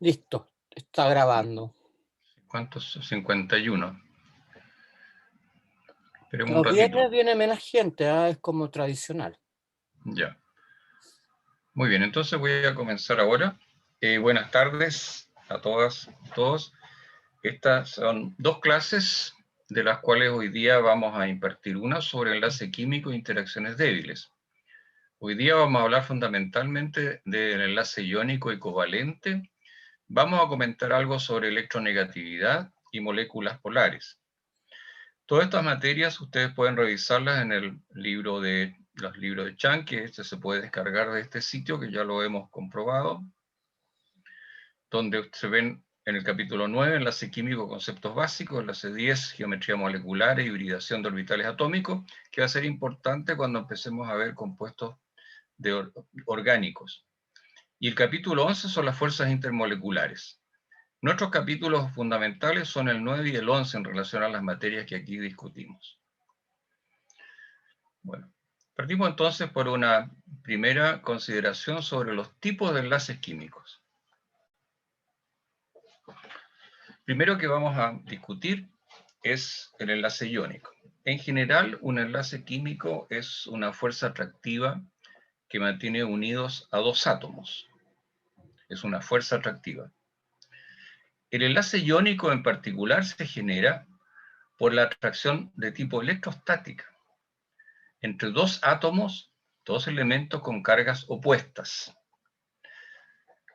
Listo, está grabando. ¿Cuántos? 51. Esperemos un Los ratito. viernes viene menos gente, es como tradicional. Ya. Muy bien, entonces voy a comenzar ahora. Buenas tardes a todas y todos. Estas son dos clases de las cuales hoy día vamos a impartir una sobre enlace químico e interacciones débiles. Hoy día vamos a hablar fundamentalmente del enlace iónico y covalente. Vamos a comentar algo sobre electronegatividad y moléculas polares. Todas estas materias ustedes pueden revisarlas en el libro de los libros de Chan, que se puede descargar de este sitio, que ya lo hemos comprobado, donde se ven en el capítulo 9, enlace químico, conceptos básicos, enlace 10, geometría molecular e hibridación de orbitales atómicos, que va a ser importante cuando empecemos a ver compuestos orgánicos. Y el capítulo 11 son las fuerzas intermoleculares. Nuestros capítulos fundamentales son el 9 y el 11 en relación a las materias que aquí discutimos. Bueno, partimos entonces por una primera consideración sobre los tipos de enlaces químicos. Primero que vamos a discutir es el enlace iónico. En general, un enlace químico es una fuerza atractiva que mantiene unidos a dos átomos. Es una fuerza atractiva. El enlace iónico en particular se genera por la atracción de tipo electrostática entre dos átomos, dos elementos con cargas opuestas.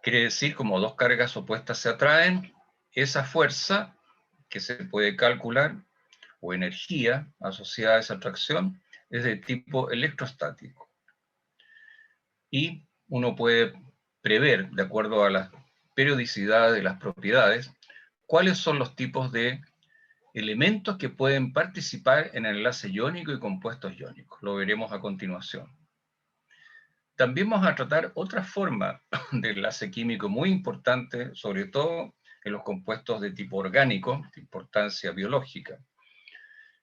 Quiere decir, como dos cargas opuestas se atraen, esa fuerza que se puede calcular, o energía asociada a esa atracción, es de tipo electrostático. Y uno puede prever, de acuerdo a la periodicidad de las propiedades, cuáles son los tipos de elementos que pueden participar en el enlace iónico y compuestos iónicos. Lo veremos a continuación. También vamos a tratar otra forma de enlace químico muy importante, sobre todo en los compuestos de tipo orgánico, de importancia biológica,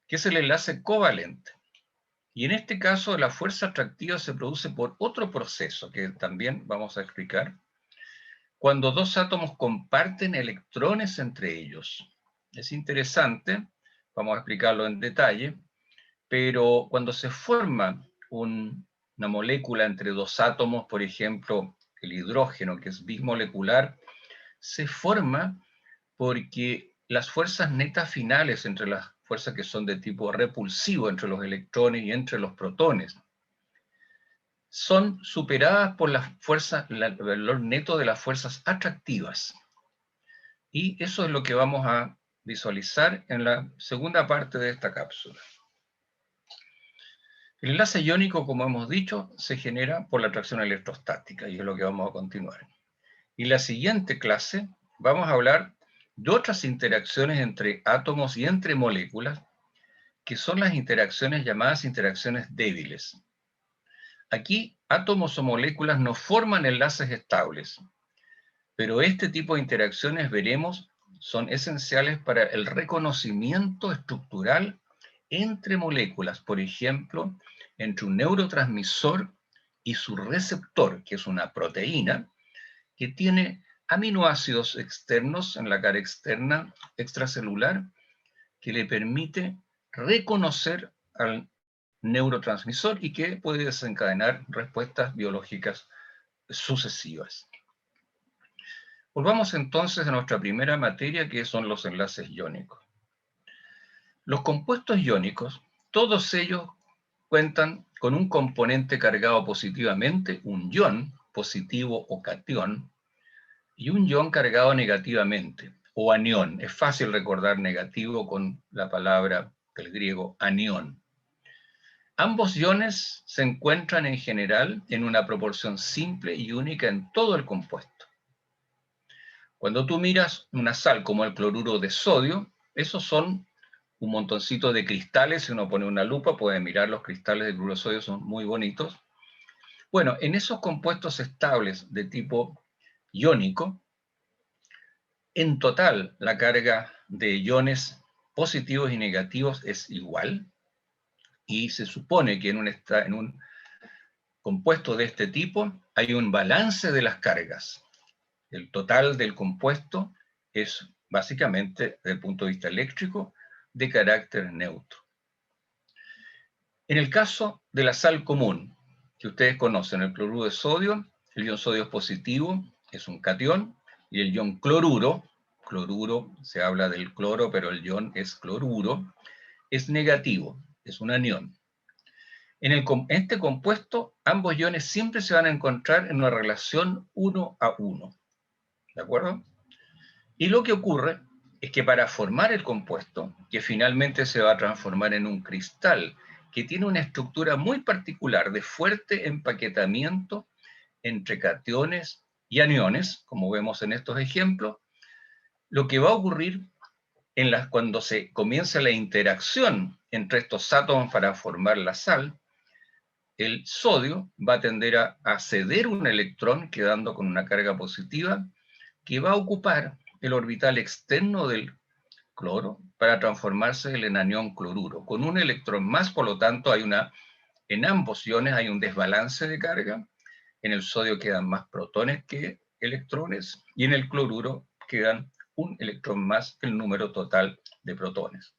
que es el enlace covalente. Y en este caso la fuerza atractiva se produce por otro proceso que también vamos a explicar, cuando dos átomos comparten electrones entre ellos. Es interesante, vamos a explicarlo en detalle, pero cuando se forma una molécula entre dos átomos, por ejemplo, el hidrógeno, que es bismolecular, se forma porque las fuerzas netas finales entre las fuerzas que son de tipo repulsivo entre los electrones y entre los protones, son superadas por las fuerzas, el valor neto de las fuerzas atractivas. Y eso es lo que vamos a visualizar en la segunda parte de esta cápsula. El enlace iónico, como hemos dicho, se genera por la atracción electrostática, y es lo que vamos a continuar. Y en la siguiente clase vamos a hablar de otras interacciones entre átomos y entre moléculas, que son las interacciones llamadas interacciones débiles. Aquí, átomos o moléculas no forman enlaces estables, pero este tipo de interacciones, veremos, son esenciales para el reconocimiento estructural entre moléculas, por ejemplo, entre un neurotransmisor y su receptor, que es una proteína, que tiene aminoácidos externos en la cara externa extracelular, que le permite reconocer al neurotransmisor y que puede desencadenar respuestas biológicas sucesivas. Volvamos entonces a nuestra primera materia, que son los enlaces iónicos. Los compuestos iónicos, todos ellos cuentan con un componente cargado positivamente, un ion positivo o catión, y un ion cargado negativamente, o anión. Es fácil recordar negativo con la palabra del griego anión. Ambos iones se encuentran en general en una proporción simple y única en todo el compuesto. Cuando tú miras una sal como el cloruro de sodio, esos son un montoncito de cristales. Si uno pone una lupa puede mirar los cristales de cloruro de sodio, son muy bonitos. Bueno, en esos compuestos estables de tipo iónico, en total la carga de iones positivos y negativos es igual, y se supone que en un compuesto de este tipo hay un balance de las cargas. El total del compuesto es básicamente, desde el punto de vista eléctrico, de carácter neutro. En el caso de la sal común, que ustedes conocen, el cloruro de sodio, el ion sodio es positivo, es un catión, y el ion cloruro, se habla del cloro, pero el ion es cloruro, es negativo, es un anión. En este compuesto, ambos iones siempre se van a encontrar en una relación 1 a 1. ¿De acuerdo? Y lo que ocurre es que para formar el compuesto, que finalmente se va a transformar en un cristal, que tiene una estructura muy particular de fuerte empaquetamiento entre cationes y aniones, como vemos en estos ejemplos, lo que va a ocurrir cuando se comienza la interacción entre estos átomos para formar la sal, el sodio va a tender a ceder un electrón, quedando con una carga positiva, que va a ocupar el orbital externo del cloro para transformarse en anión cloruro. Con un electrón más, por lo tanto, en ambos iones hay un desbalance de carga. En el sodio quedan más protones que electrones, y en el cloruro quedan un electrón más que el número total de protones.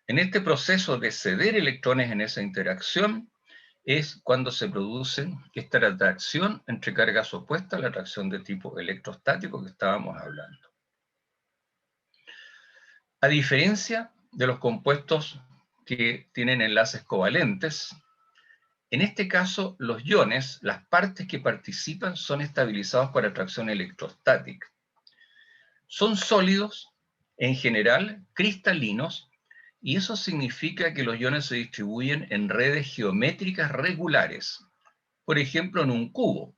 En este proceso de ceder electrones en esa interacción, es cuando se produce esta atracción entre cargas opuestas, la atracción de tipo electrostático que estábamos hablando. A diferencia de los compuestos que tienen enlaces covalentes, en este caso los iones, las partes que participan, son estabilizados por atracción electrostática. Son sólidos, en general, cristalinos, y eso significa que los iones se distribuyen en redes geométricas regulares, por ejemplo, en un cubo.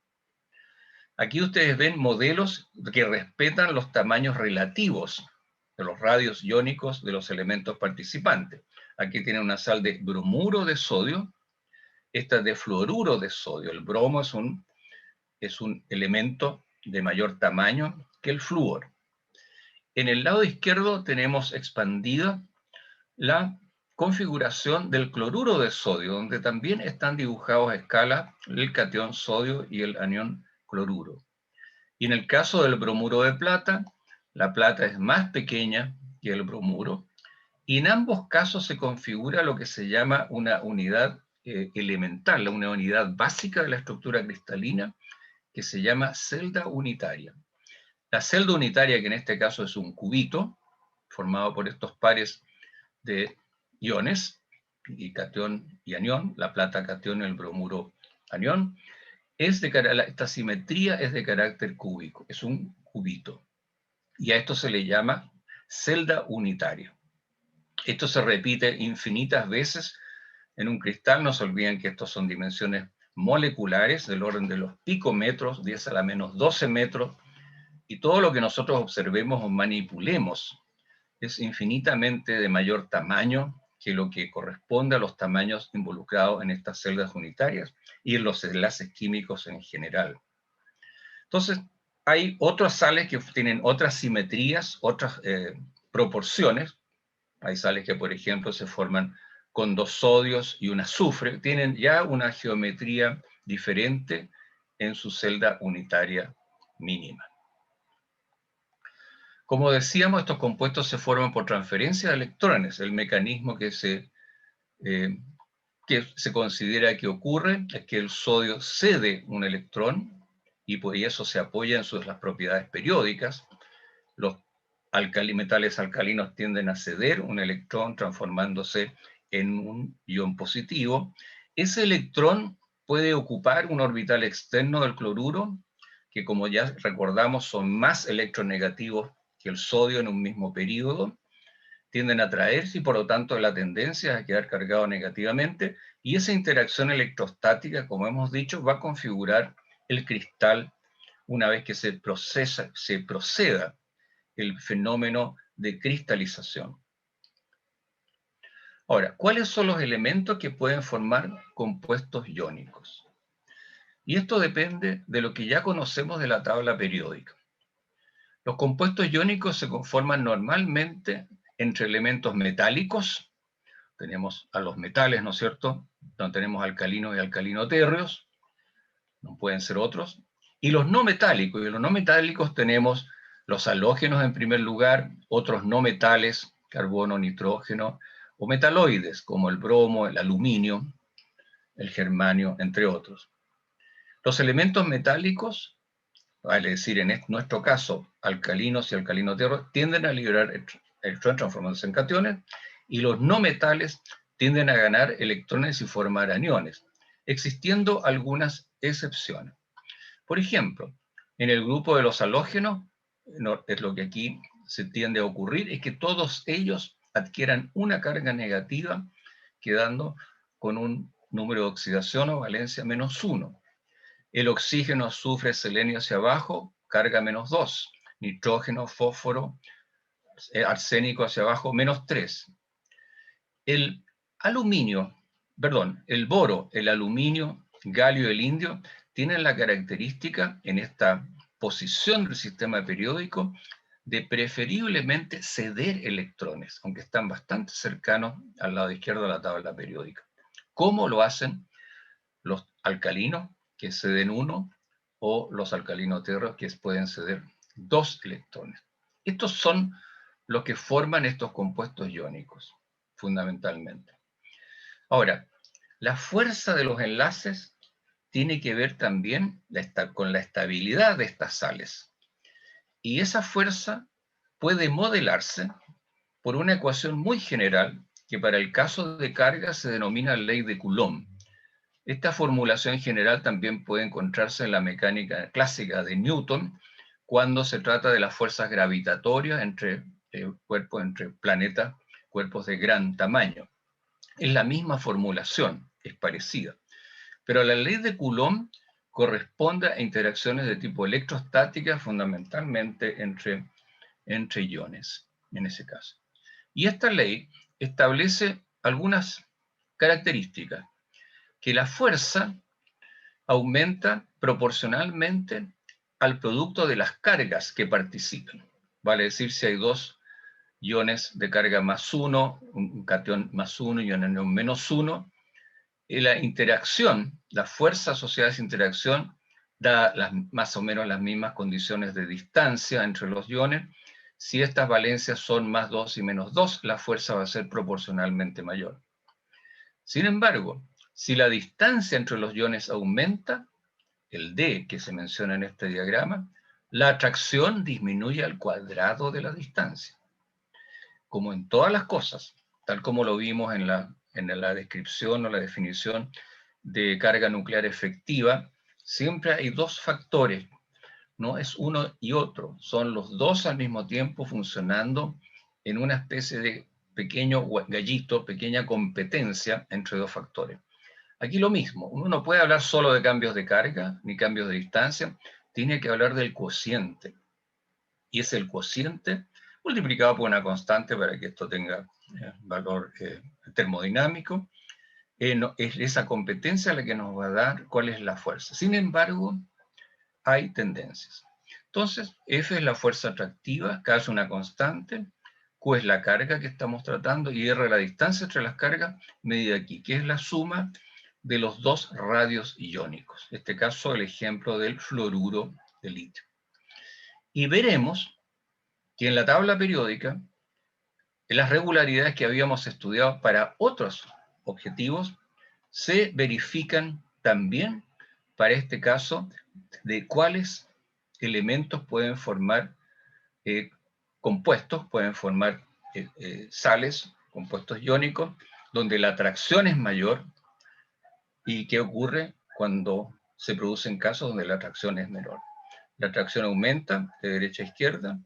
Aquí ustedes ven modelos que respetan los tamaños relativos de los radios iónicos de los elementos participantes. Aquí tienen una sal de bromuro de sodio, esta es de fluoruro de sodio. El bromo es un elemento de mayor tamaño que el flúor. En el lado izquierdo tenemos expandida la configuración del cloruro de sodio, donde también están dibujados a escala el catión sodio y el anión cloruro. Y en el caso del bromuro de plata, la plata es más pequeña que el bromuro, y en ambos casos se configura lo que se llama una unidad elemental, una unidad básica de la estructura cristalina, que se llama celda unitaria. La celda unitaria, que en este caso es un cubito, formado por estos pares de iones, y catión y anión, la plata catión y el bromuro anión, esta simetría es de carácter cúbico, es un cubito. Y a esto se le llama celda unitaria. Esto se repite infinitas veces en un cristal. No se olviden que estos son dimensiones moleculares del orden de los picometros, 10 a la menos 12 metros, y todo lo que nosotros observemos o manipulemos es infinitamente de mayor tamaño que lo que corresponde a los tamaños involucrados en estas celdas unitarias y en los enlaces químicos en general. Entonces, hay otras sales que tienen otras simetrías, otras proporciones. Hay sales que, por ejemplo, se forman con 2 sodios y un azufre, tienen ya una geometría diferente en su celda unitaria mínima. Como decíamos, estos compuestos se forman por transferencia de electrones. El mecanismo que se considera que ocurre es que el sodio cede un electrón, y por eso se apoya en las propiedades periódicas. Los metales alcalinos tienden a ceder un electrón transformándose en un ion positivo. Ese electrón puede ocupar un orbital externo del cloruro, que, como ya recordamos, son más electronegativos que el sodio en un mismo periodo, tienden a atraerse y por lo tanto la tendencia es a quedar cargado negativamente, y esa interacción electrostática, como hemos dicho, va a configurar el cristal una vez que se proceda el fenómeno de cristalización. Ahora, ¿cuáles son los elementos que pueden formar compuestos iónicos? Y esto depende de lo que ya conocemos de la tabla periódica. Los compuestos iónicos se conforman normalmente entre elementos metálicos. Tenemos a los metales, ¿no es cierto? Donde tenemos alcalinos y alcalinotérreos, no pueden ser otros. Y los no metálicos, y los no metálicos tenemos los halógenos en primer lugar, otros no metales, carbono, nitrógeno, o metaloides, como el bromo, el aluminio, el germanio, entre otros. Los elementos metálicos, vale decir en nuestro caso, alcalinos y alcalinoterros, tienden a liberar electrones transformándose en cationes, y los no metales tienden a ganar electrones y formar aniones, existiendo algunas excepciones. Por ejemplo, en el grupo de los halógenos, es lo que aquí se tiende a ocurrir, es que todos ellos adquieran una carga negativa, quedando con un número de oxidación o valencia -1. El oxígeno, azufre, selenio hacia abajo, carga -2. Nitrógeno, fósforo, arsénico hacia abajo, -3. El aluminio, perdón, el boro, el aluminio, galio y el indio tienen la característica en esta posición del sistema periódico de preferiblemente ceder electrones, aunque están bastante cercanos al lado izquierdo de la tabla periódica. ¿Cómo lo hacen los alcalinos, que ceden 1, o los alcalinoterros, que pueden ceder 2 electrones? Estos son los que forman estos compuestos iónicos, fundamentalmente. Ahora, la fuerza de los enlaces tiene que ver también con la estabilidad de estas sales. Y esa fuerza puede modelarse por una ecuación muy general que para el caso de carga se denomina ley de Coulomb. Esta formulación general también puede encontrarse en la mecánica clásica de Newton cuando se trata de las fuerzas gravitatorias entre cuerpos, entre planetas, cuerpos de gran tamaño. Es la misma formulación, es parecida. Pero la ley de Coulomb corresponde a interacciones de tipo electrostática, fundamentalmente entre iones, en ese caso. Y esta ley establece algunas características, que la fuerza aumenta proporcionalmente al producto de las cargas que participan. Vale decir, si hay dos iones de carga +1, un catión +1 y un anión -1, la interacción, la fuerza asociada a esa interacción da más o menos las mismas condiciones de distancia entre los iones. Si estas valencias son +2 y -2, la fuerza va a ser proporcionalmente mayor. Sin embargo, si la distancia entre los iones aumenta, el D que se menciona en este diagrama, la atracción disminuye al cuadrado de la distancia. Como en todas las cosas, tal como lo vimos en la descripción o la definición de carga nuclear efectiva, siempre hay dos factores, no es uno y otro, son los dos al mismo tiempo funcionando en una especie de pequeño gallito, pequeña competencia entre dos factores. Aquí lo mismo, uno no puede hablar solo de cambios de carga ni cambios de distancia, tiene que hablar del cociente. Y es el cociente multiplicado por una constante para que esto tenga valor termodinámico. Es esa competencia la que nos va a dar cuál es la fuerza. Sin embargo, hay tendencias. Entonces, F es la fuerza atractiva, K es una constante, Q es la carga que estamos tratando y R la distancia entre las cargas medida aquí, que es la suma de los dos radios iónicos. En este caso, el ejemplo del fluoruro de litio. Y veremos que en la tabla periódica, las regularidades que habíamos estudiado para otros objetivos se verifican también para este caso de cuáles elementos pueden formar compuestos, pueden formar sales, compuestos iónicos, donde la atracción es mayor. ¿Y qué ocurre cuando se producen casos donde la atracción es menor? La atracción aumenta de derecha a izquierda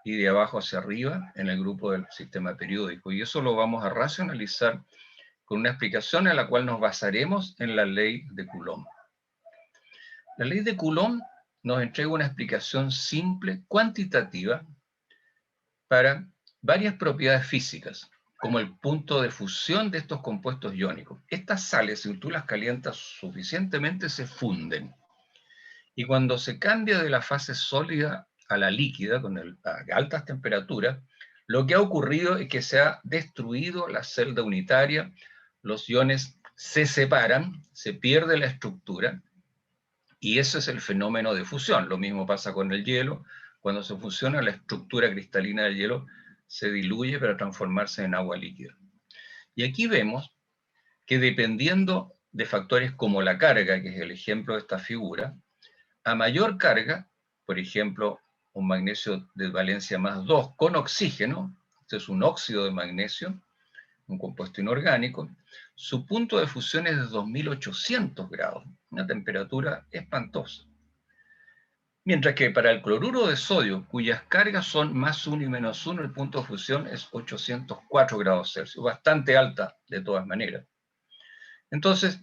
y de abajo hacia arriba en el grupo del sistema periódico. Y eso lo vamos a racionalizar con una explicación en la cual nos basaremos en la ley de Coulomb. La ley de Coulomb nos entrega una explicación simple, cuantitativa, para varias propiedades físicas, como el punto de fusión de estos compuestos iónicos. Estas sales, si tú las calientas suficientemente, se funden. Y cuando se cambia de la fase sólida a la líquida, a altas temperaturas, lo que ha ocurrido es que se ha destruido la celda unitaria, los iones se separan, se pierde la estructura, Y ese es el fenómeno de fusión. Lo mismo pasa con el hielo. Cuando se fusiona, la estructura cristalina del hielo se diluye para transformarse en agua líquida. Y aquí vemos que dependiendo de factores como la carga, que es el ejemplo de esta figura, a mayor carga, por ejemplo, un magnesio de valencia más 2 con oxígeno, este es un óxido de magnesio, un compuesto inorgánico, su punto de fusión es de 2800 grados, una temperatura espantosa. Mientras que para el cloruro de sodio, cuyas cargas son más 1 y menos 1, el punto de fusión es 804 grados Celsius, bastante alta de todas maneras. Entonces,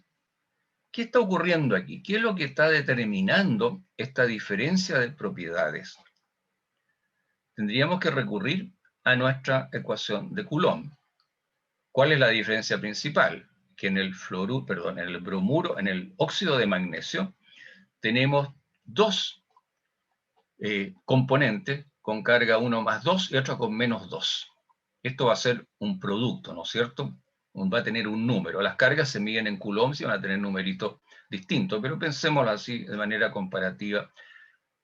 ¿qué está ocurriendo aquí? ¿Qué es lo que está determinando esta diferencia de propiedades? Tendríamos que recurrir a nuestra ecuación de Coulomb. ¿Cuál es la diferencia principal? Que en el en el bromuro, en el óxido de magnesio, tenemos dos componentes con carga 1 más 2 y otro con menos 2. Esto va a ser un producto, ¿no es cierto? Va a tener un número. Las cargas se miden en coulombs y van a tener numeritos distintos, pero pensémoslo así de manera comparativa,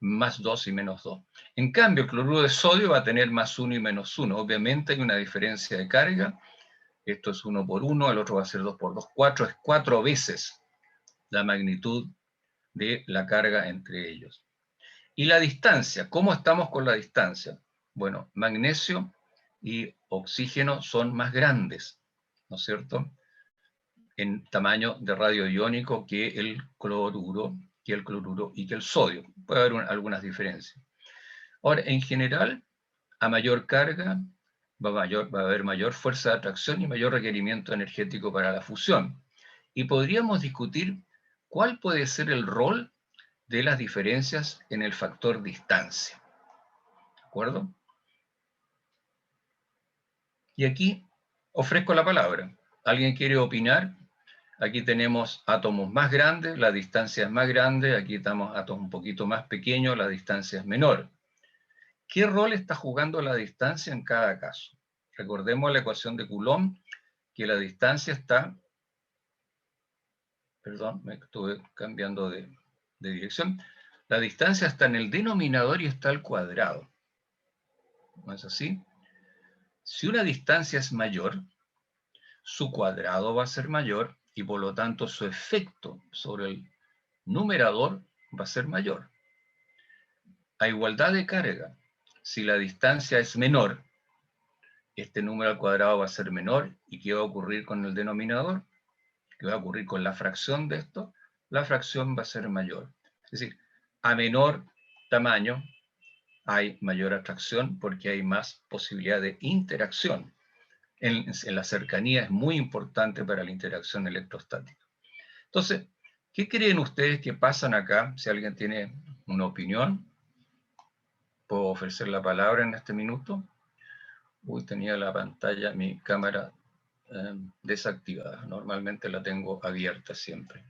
más 2 y menos 2. En cambio, el cloruro de sodio va a tener más 1 y menos 1. Obviamente hay una diferencia de carga. Esto es 1 por 1, el otro va a ser 2 por 2, 4. Es 4 veces la magnitud de la carga entre ellos. Y la distancia, ¿cómo estamos con la distancia? Bueno, magnesio y oxígeno son más grandes, ¿no es cierto?, en tamaño de radio iónico que el cloruro y que el sodio. Puede haber algunas diferencias. Ahora, en general, a mayor carga va a haber mayor fuerza de atracción y mayor requerimiento energético para la fusión. Y podríamos discutir cuál puede ser el rol de las diferencias en el factor distancia. ¿De acuerdo? Y aquí ofrezco la palabra. ¿Alguien quiere opinar? Aquí tenemos átomos más grandes, la distancia es más grande, aquí estamos átomos un poquito más pequeños, la distancia es menor. ¿Qué rol está jugando la distancia en cada caso? Recordemos la ecuación de Coulomb, que la distancia está, perdón, me estuve cambiando de dirección, la distancia está en el denominador y está al cuadrado. ¿No es así? Si una distancia es mayor, su cuadrado va a ser mayor y por lo tanto su efecto sobre el numerador va a ser mayor. A igualdad de carga, si la distancia es menor, este número al cuadrado va a ser menor. ¿Y qué va a ocurrir con el denominador? ¿Qué va a ocurrir con la fracción de esto? La fracción va a ser mayor. Es decir, a menor tamaño hay mayor atracción porque hay más posibilidad de interacción. En la cercanía es muy importante para la interacción electrostática. Entonces, ¿qué creen ustedes que pasan acá? Si alguien tiene una opinión, puedo ofrecer la palabra en este minuto. Uy, tenía la pantalla, mi cámara desactivada. Normalmente la tengo abierta siempre.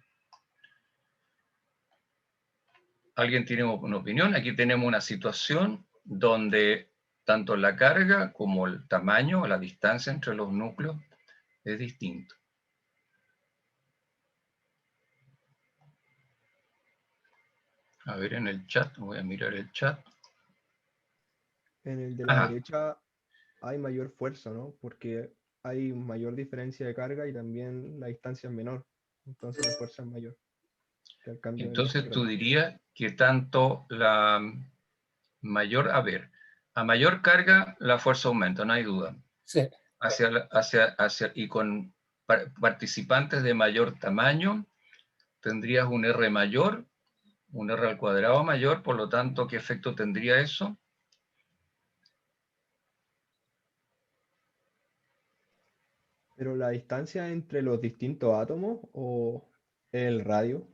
¿Alguien tiene una opinión? Aquí tenemos una situación donde tanto la carga como el tamaño, la distancia entre los núcleos es distinto. A ver en el chat, voy a mirar el chat. En el de la derecha hay mayor fuerza, ¿no? Porque hay mayor diferencia de carga y también la distancia es menor. Entonces la fuerza es mayor. Que al cambio Entonces tú dirías que tanto la mayor, a mayor carga la fuerza aumenta, no hay duda. Sí. Y con participantes de mayor tamaño tendrías un R mayor, un R al cuadrado mayor, por lo tanto, ¿qué efecto tendría eso? ¿Pero la distancia entre los distintos átomos o el radio?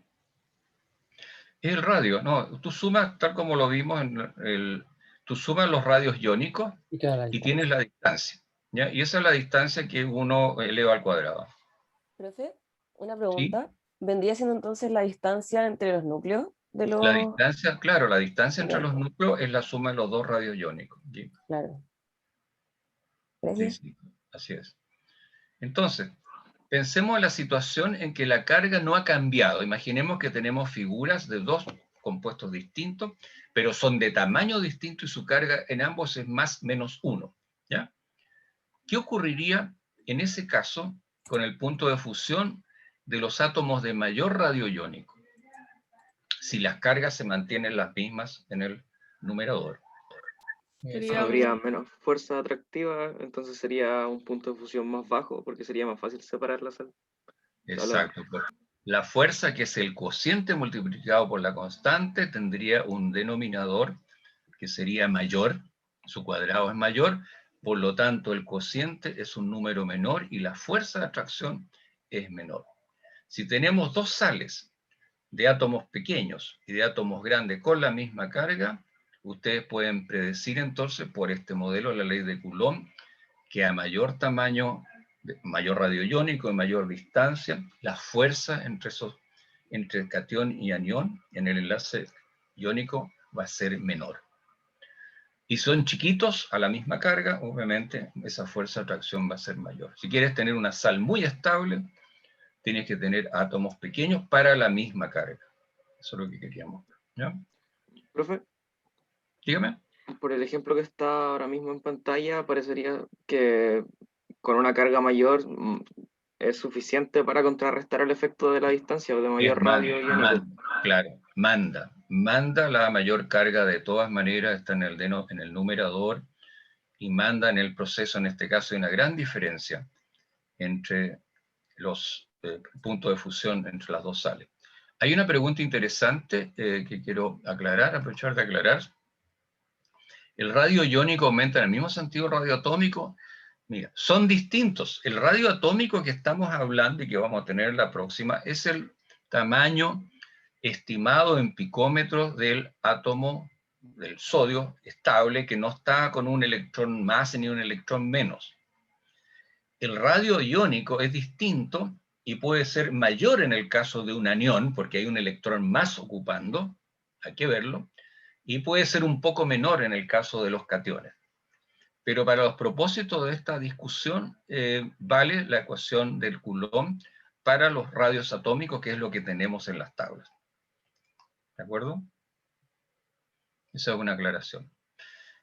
Es el radio, no, tú sumas, tal como lo vimos tú sumas los radios iónicos y tienes la distancia, ¿ya? Y esa es la distancia que uno eleva al cuadrado. Profe, una pregunta. ¿Sí? ¿Vendría siendo entonces la distancia entre los núcleos de los...? La distancia, claro, la distancia entre los núcleos es la suma de los dos radios iónicos. ¿Sí? Claro. Sí, Gracias. sí, así es. Entonces, Pensemos en la situación en que la carga no ha cambiado. Imaginemos que tenemos figuras de dos compuestos distintos, pero son de tamaño distinto y su carga en ambos es más menos 1. ¿Ya? ¿Qué ocurriría en ese caso con el punto de fusión de los átomos de mayor radio iónico? Si las cargas se mantienen las mismas en el numerador. Habría menos fuerza atractiva, entonces sería un punto de fusión más bajo, porque sería más fácil separar la sal. Exacto. La fuerza, que es el cociente multiplicado por la constante, tendría un denominador que sería mayor, su cuadrado es mayor, por lo tanto el cociente es un número menor y la fuerza de atracción es menor. Si tenemos dos sales de átomos pequeños y de átomos grandes con la misma carga, ustedes pueden predecir entonces por este modelo, la ley de Coulomb, que a mayor tamaño, mayor radio iónico y mayor distancia, la fuerza entre catión y anión en el enlace iónico va a ser menor. Y son chiquitos a la misma carga, obviamente esa fuerza de atracción va a ser mayor. Si quieres tener una sal muy estable, tienes que tener átomos pequeños para la misma carga. Eso es lo que queríamos. ¿Ya? Profe, Dígame. por el ejemplo que está ahora mismo en pantalla, parecería que con una carga mayor es suficiente para contrarrestar el efecto de la distancia o de mayor radio iónico. Claro, manda la mayor carga de todas maneras, está en el numerador, y manda en el proceso. En este caso hay una gran diferencia entre los puntos de fusión entre las dos sales. Hay una pregunta interesante que quiero aclarar, aprovechar de aclarar. ¿El radio iónico aumenta en el mismo sentido el radio atómico? Mira, son distintos. El radio atómico que estamos hablando y que vamos a tener la próxima es el tamaño estimado en picómetros del átomo del sodio estable, que no está con un electrón más ni un electrón menos. El radio iónico es distinto y puede ser mayor en el caso de un anión, porque hay un electrón más ocupando, hay que verlo, y puede ser un poco menor en el caso de los cationes. Pero para los propósitos de esta discusión vale la ecuación del Coulomb para los radios atómicos, que es lo que tenemos en las tablas. ¿De acuerdo? Esa es una aclaración.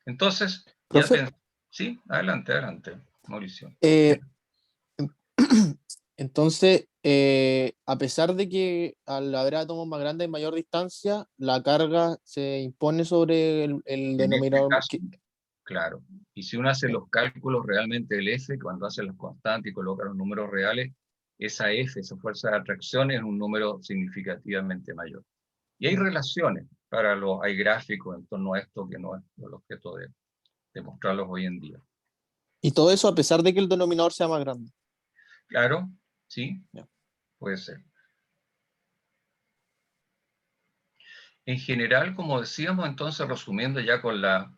Entonces, sí, adelante, Mauricio. Entonces, a pesar de que al haber átomos más grandes y mayor distancia, la carga se impone sobre el denominador. Este caso, claro. Y si uno hace los cálculos realmente del F, cuando hace las constantes y coloca los números reales, esa F, esa fuerza de atracción, es un número significativamente mayor. Y hay relaciones hay gráficos en torno a esto, que no es el objeto de mostrarlos hoy en día. Y todo eso a pesar de que el denominador sea más grande. Claro, sí, puede ser. En general, como decíamos, entonces, resumiendo ya con la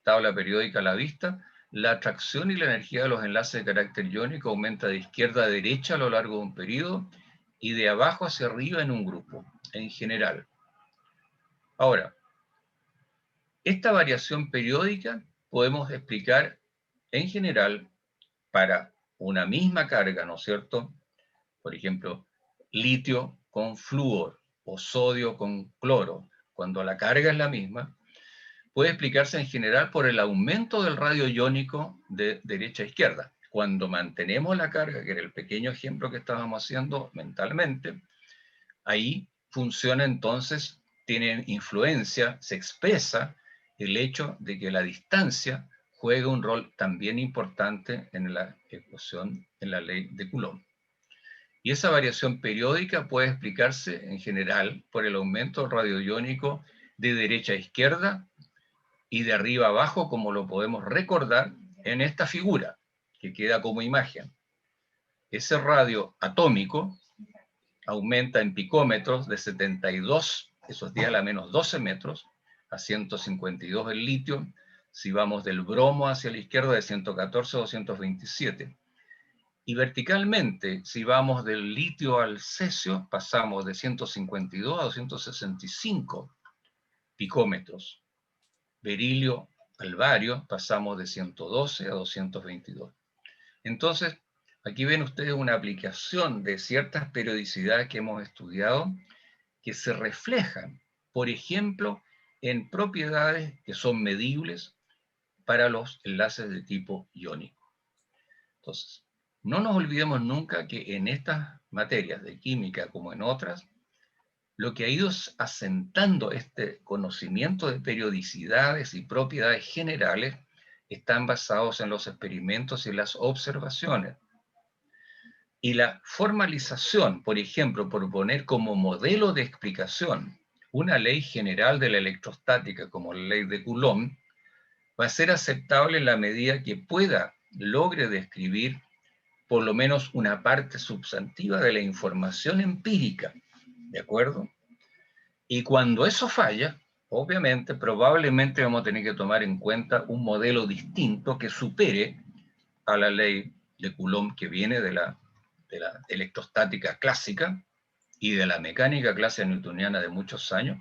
tabla periódica a la vista, la atracción y la energía de los enlaces de carácter iónico aumenta de izquierda a derecha a lo largo de un periodo y de abajo hacia arriba en un grupo, en general. Ahora, esta variación periódica podemos explicar en general para una misma carga, ¿no es cierto? Por ejemplo, litio con flúor o sodio con cloro, cuando la carga es la misma, puede explicarse en general por el aumento del radio iónico de derecha a izquierda. Cuando mantenemos la carga, que era el pequeño ejemplo que estábamos haciendo mentalmente, ahí funciona entonces, tiene influencia, se expresa el hecho de que la distancia juega un rol también importante en la ecuación, en la ley de Coulomb. Y esa variación periódica puede explicarse en general por el aumento del radio iónico de derecha a izquierda y de arriba a abajo, como lo podemos recordar en esta figura, que queda como imagen. Ese radio atómico aumenta en picómetros de 72, eso es 10 a la menos 12 metros, a 152 el litio. Si vamos del bromo hacia la izquierda, de 114 a 227. Y verticalmente, si vamos del litio al cesio, pasamos de 152 a 265 picómetros. Berilio al bario, pasamos de 112 a 222. Entonces, Aquí ven ustedes una aplicación de ciertas periodicidades que hemos estudiado que se reflejan, por ejemplo, en propiedades que son medibles para los enlaces de tipo iónico. Entonces, no nos olvidemos nunca que en estas materias de química como en otras, lo que ha ido asentando este conocimiento de periodicidades y propiedades generales están basados en los experimentos y las observaciones. Y la formalización, por ejemplo, por poner como modelo de explicación una ley general de la electrostática como la ley de Coulomb, va a ser aceptable en la medida que logre describir por lo menos una parte sustantiva de la información empírica, ¿de acuerdo? Y cuando eso falla, obviamente, probablemente vamos a tener que tomar en cuenta un modelo distinto que supere a la ley de Coulomb que viene de la electrostática clásica y de la mecánica clásica newtoniana de muchos años,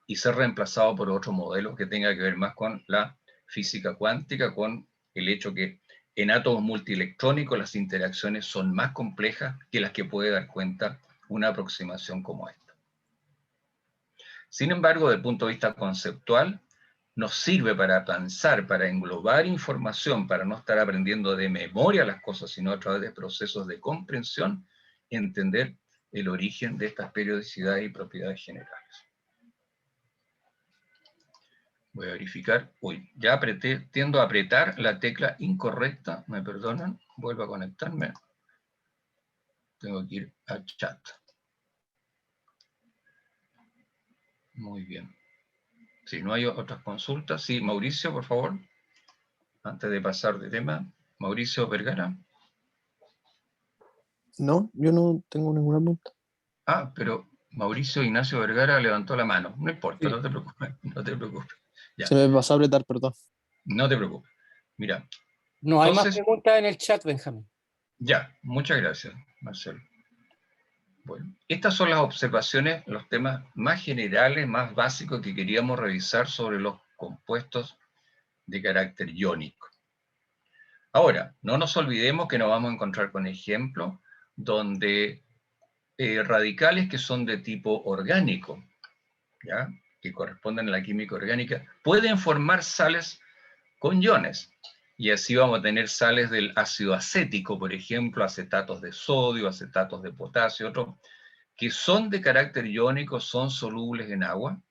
y ser reemplazado por otro modelo que tenga que ver más con la física cuántica, con el hecho que en átomos multielectrónicos las interacciones son más complejas que las que puede dar cuenta una aproximación como esta. Sin embargo, desde el punto de vista conceptual, nos sirve para pensar, para englobar información, para no estar aprendiendo de memoria las cosas, sino a través de procesos de comprensión, entender el origen de estas periodicidades y propiedades generales. Voy a verificar. Uy, ya apreté, tiendo a apretar la tecla incorrecta, me perdonan, vuelvo a conectarme. Tengo que ir al chat. Muy bien. Si no hay otras consultas, sí, Mauricio, por favor, antes de pasar de tema. Mauricio Vergara. No, yo no tengo ninguna pregunta. Ah, pero Mauricio Ignacio Vergara levantó la mano. No importa, Sí. no te preocupes, no te preocupes. Ya. Se me pasó a apretar, perdón. No te preocupes. Mira. No hay más preguntas en el chat, Benjamín. Ya, muchas gracias, Marcelo. Bueno, estas son las observaciones, los temas más generales, más básicos que queríamos revisar sobre los compuestos de carácter iónico. Ahora, no nos olvidemos que nos vamos a encontrar con ejemplos donde radicales que son de tipo orgánico, ¿ya?, que corresponden a la química orgánica, pueden formar sales con iones. Y así vamos a tener sales del ácido acético, por ejemplo, acetatos de sodio, acetatos de potasio, otros, que son de carácter iónico, son solubles en agua,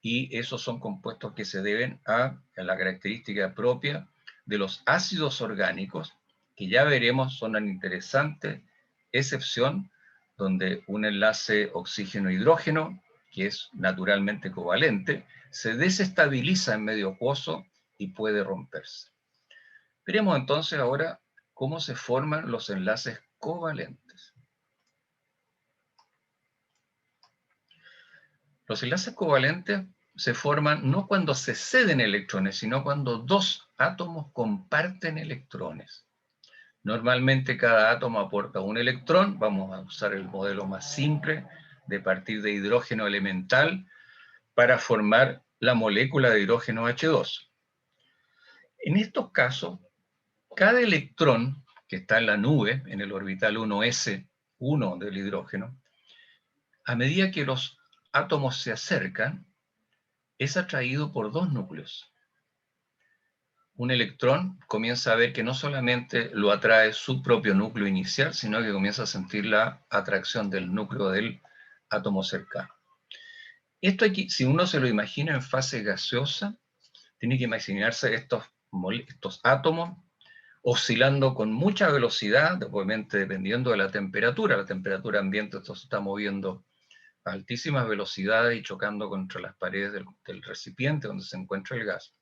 y esos son compuestos que se deben a la característica propia de los ácidos orgánicos, que ya veremos son una interesante excepción, donde un enlace oxígeno-hidrógeno, que es naturalmente covalente, se desestabiliza en medio acuoso y puede romperse. Veremos entonces ahora cómo se forman los enlaces covalentes. Los enlaces covalentes se forman no cuando se ceden electrones, sino cuando dos átomos comparten electrones. Normalmente cada átomo aporta un electrón. Vamos a usar el modelo más simple de partir de hidrógeno elemental para formar la molécula de hidrógeno H2. En estos casos, cada electrón que está en la nube, en el orbital 1s1 del hidrógeno, a medida que los átomos se acercan, es atraído por dos núcleos. Un electrón comienza a ver que no solamente lo atrae su propio núcleo inicial, sino que comienza a sentir la atracción del núcleo del átomo cercano. Esto aquí, si uno se lo imagina en fase gaseosa, tiene que imaginarse estos átomos oscilando con mucha velocidad, obviamente dependiendo de la temperatura ambiente, esto se está moviendo a altísimas velocidades y chocando contra las paredes del recipiente donde se encuentra el gas.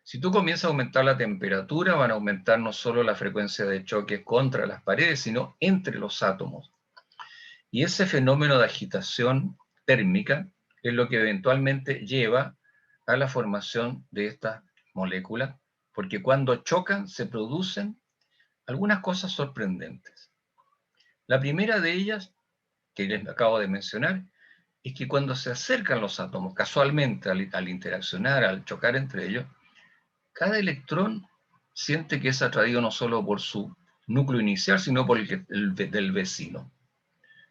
Si tú comienzas a aumentar la temperatura, van a aumentar no solo la frecuencia de choque contra las paredes, sino entre los átomos. Y ese fenómeno de agitación térmica es lo que eventualmente lleva a la formación de estas moléculas, porque cuando chocan se producen algunas cosas sorprendentes. La primera de ellas, que les acabo de mencionar, es que cuando se acercan los átomos, casualmente al interaccionar, al chocar entre ellos, cada electrón siente que es atraído no solo por su núcleo inicial, sino por del vecino.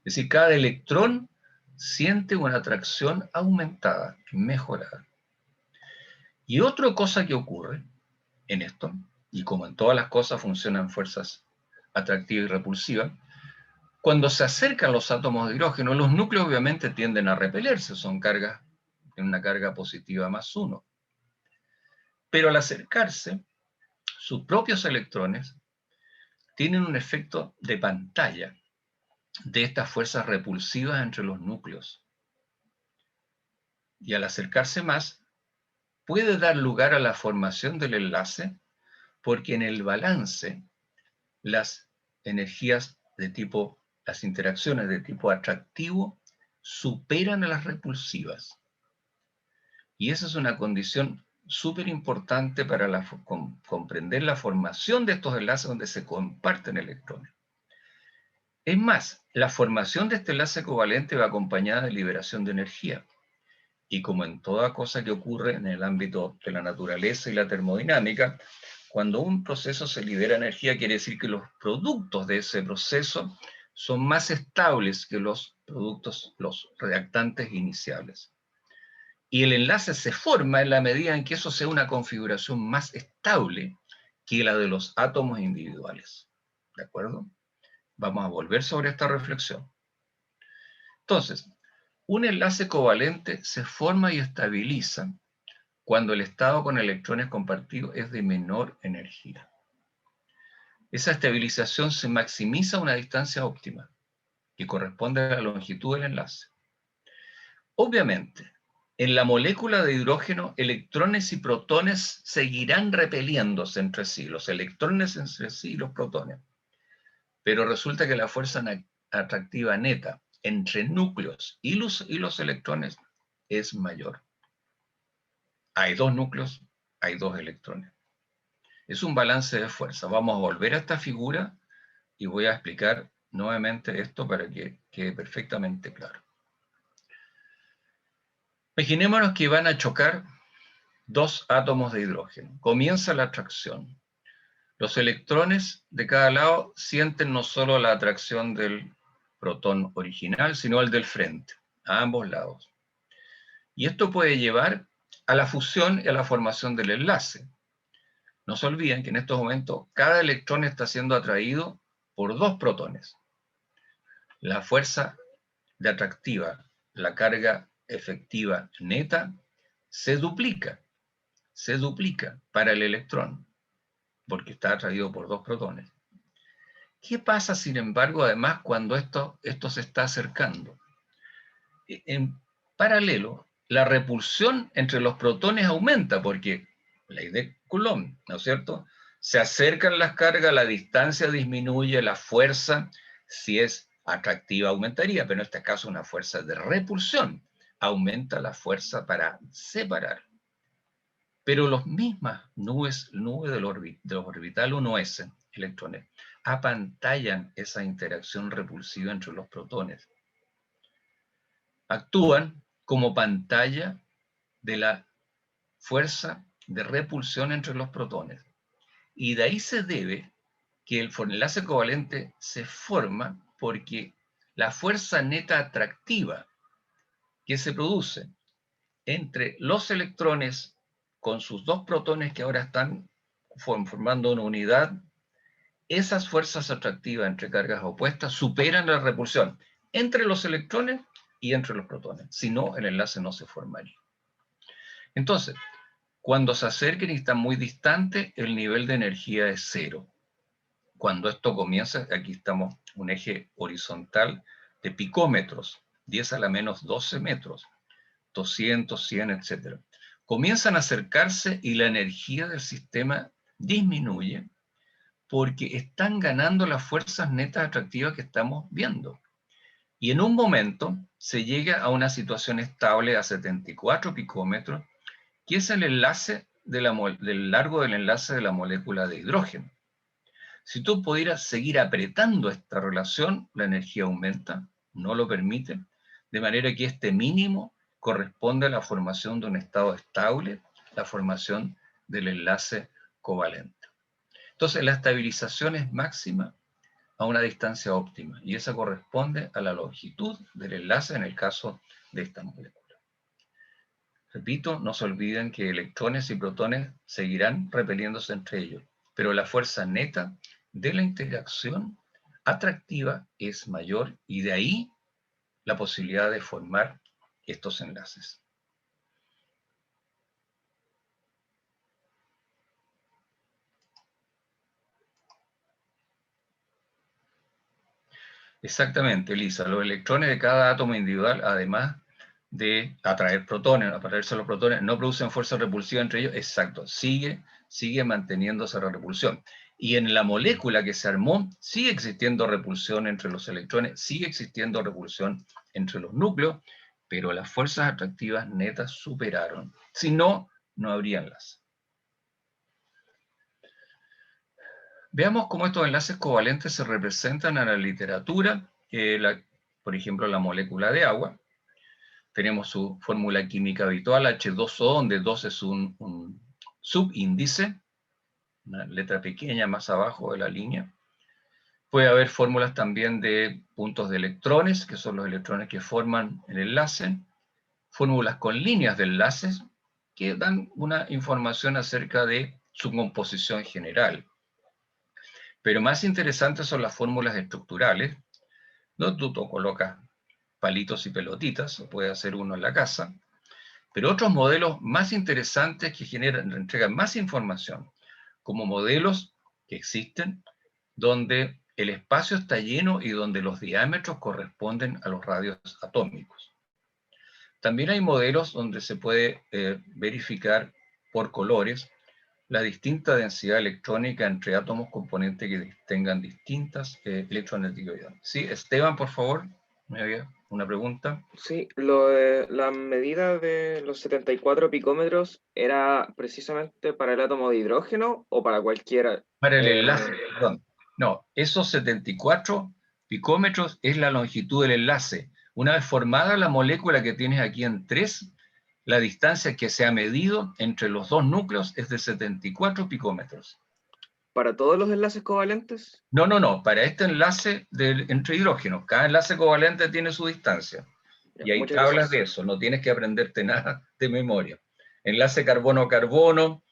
Es decir, cada electrón siente una atracción aumentada, mejorada. Y otra cosa que ocurre en esto, y como en todas las cosas funcionan fuerzas atractivas y repulsivas, cuando se acercan los átomos de hidrógeno, los núcleos obviamente tienden a repelerse, son cargas, en una carga positiva +1. Pero al acercarse, sus propios electrones tienen un efecto de pantalla de estas fuerzas repulsivas entre los núcleos. Y al acercarse más, puede dar lugar a la formación del enlace, porque en el balance las energías de tipo, las interacciones de tipo atractivo superan a las repulsivas. Y esa es una condición súper importante para comprender la formación de estos enlaces donde se comparten electrones. Es más, la formación de este enlace covalente va acompañada de liberación de energía. Y como en toda cosa que ocurre en el ámbito de la naturaleza y la termodinámica, cuando un proceso se libera energía, quiere decir que los productos de ese proceso son más estables que los productos, los reactantes iniciales. Y el enlace se forma en la medida en que eso sea una configuración más estable que la de los átomos individuales. ¿De acuerdo? Vamos a volver sobre esta reflexión. Entonces, un enlace covalente se forma y estabiliza cuando el estado con electrones compartidos es de menor energía. Esa estabilización se maximiza a una distancia óptima, que corresponde a la longitud del enlace. Obviamente, en la molécula de hidrógeno, electrones y protones seguirán repeliéndose entre sí, los electrones entre sí y los protones. Pero resulta que la fuerza atractiva neta entre núcleos y los electrones es mayor. Hay dos núcleos, hay dos electrones. Es un balance de fuerza. Vamos a volver a esta figura y voy a explicar nuevamente esto para que quede perfectamente claro. Imaginémonos que van a chocar dos átomos de hidrógeno. Comienza la atracción. Los electrones de cada lado sienten no solo la atracción del protón original, sino el del frente, a ambos lados. Y esto puede llevar a la fusión y a la formación del enlace. No se olviden que en estos momentos cada electrón está siendo atraído por dos protones. La fuerza de atractiva, la carga efectiva neta, se duplica para el electrón, porque está atraído por dos protones. ¿Qué pasa, sin embargo, además, cuando esto se está acercando? En paralelo, la repulsión entre los protones aumenta, porque ley de Coulomb, ¿no es cierto? Se acercan las cargas, la distancia disminuye, la fuerza, si es atractiva, aumentaría, pero en este caso una fuerza de repulsión, aumenta la fuerza para separar. Pero las mismas nubes de los orbital 1s, electrones, apantallan esa interacción repulsiva entre los protones. Actúan como pantalla de la fuerza de repulsión entre los protones. Y de ahí se debe que el enlace covalente se forma porque la fuerza neta atractiva que se produce entre los electrones con sus dos protones que ahora están formando una unidad, esas fuerzas atractivas entre cargas opuestas superan la repulsión entre los electrones y entre los protones. Si no, el enlace no se formaría. Entonces, cuando se acerquen y están muy distantes, el nivel de energía es 0. Cuando esto comienza, aquí estamos un eje horizontal de picómetros, 10 a la menos 12 metros, 200, 100, etc. Comienzan a acercarse y la energía del sistema disminuye porque están ganando las fuerzas netas atractivas que estamos viendo. Y en un momento se llega a una situación estable a 74 picómetros, que es el enlace del largo del enlace de la molécula de hidrógeno. Si tú pudieras seguir apretando esta relación, la energía aumenta, no lo permite, de manera que este mínimo corresponde a la formación de un estado estable, la formación del enlace covalente. Entonces la estabilización es máxima a una distancia óptima, y esa corresponde a la longitud del enlace en el caso de esta molécula. Repito, no se olviden que electrones y protones seguirán repeliéndose entre ellos, pero la fuerza neta de la interacción atractiva es mayor, y de ahí la posibilidad de formar estos enlaces. Exactamente, Elisa. Los electrones de cada átomo individual, además de atraer protones, atraerse los protones, no producen fuerza repulsiva entre ellos. Exacto, sigue manteniéndose la repulsión. Y en la molécula que se armó, sigue existiendo repulsión entre los electrones, sigue existiendo repulsión entre los núcleos, pero las fuerzas atractivas netas superaron. Si no, no habría enlace. Veamos cómo estos enlaces covalentes se representan en la literatura. Por ejemplo, la molécula de agua. Tenemos su fórmula química habitual, H2O, donde 2 es un subíndice, una letra pequeña más abajo de la línea. Puede haber fórmulas también de puntos de electrones, que son los electrones que forman el enlace. Fórmulas con líneas de enlaces, que dan una información acerca de su composición general. Pero más interesantes son las fórmulas estructurales, donde tú colocas palitos y pelotitas, o puede hacer uno en la casa, pero otros modelos más interesantes que entregan más información, como modelos que existen, donde el espacio está lleno y donde los diámetros corresponden a los radios atómicos. También hay modelos donde se puede verificar por colores la distinta densidad electrónica entre átomos componentes que tengan distintas electronegatividades. Sí, Esteban, por favor, me había una pregunta. Sí, la medida de los 74 picómetros era precisamente para el átomo de hidrógeno o para cualquiera. Para el enlace, perdón. No, esos 74 picómetros es la longitud del enlace. Una vez formada la molécula que tienes aquí en 3, la distancia que se ha medido entre los dos núcleos es de 74 picómetros. ¿Para todos los enlaces covalentes? No, para este enlace entre hidrógenos. Cada enlace covalente tiene su distancia. Y hay tablas de eso, no tienes que aprenderte nada de memoria. Enlace carbono-carbono,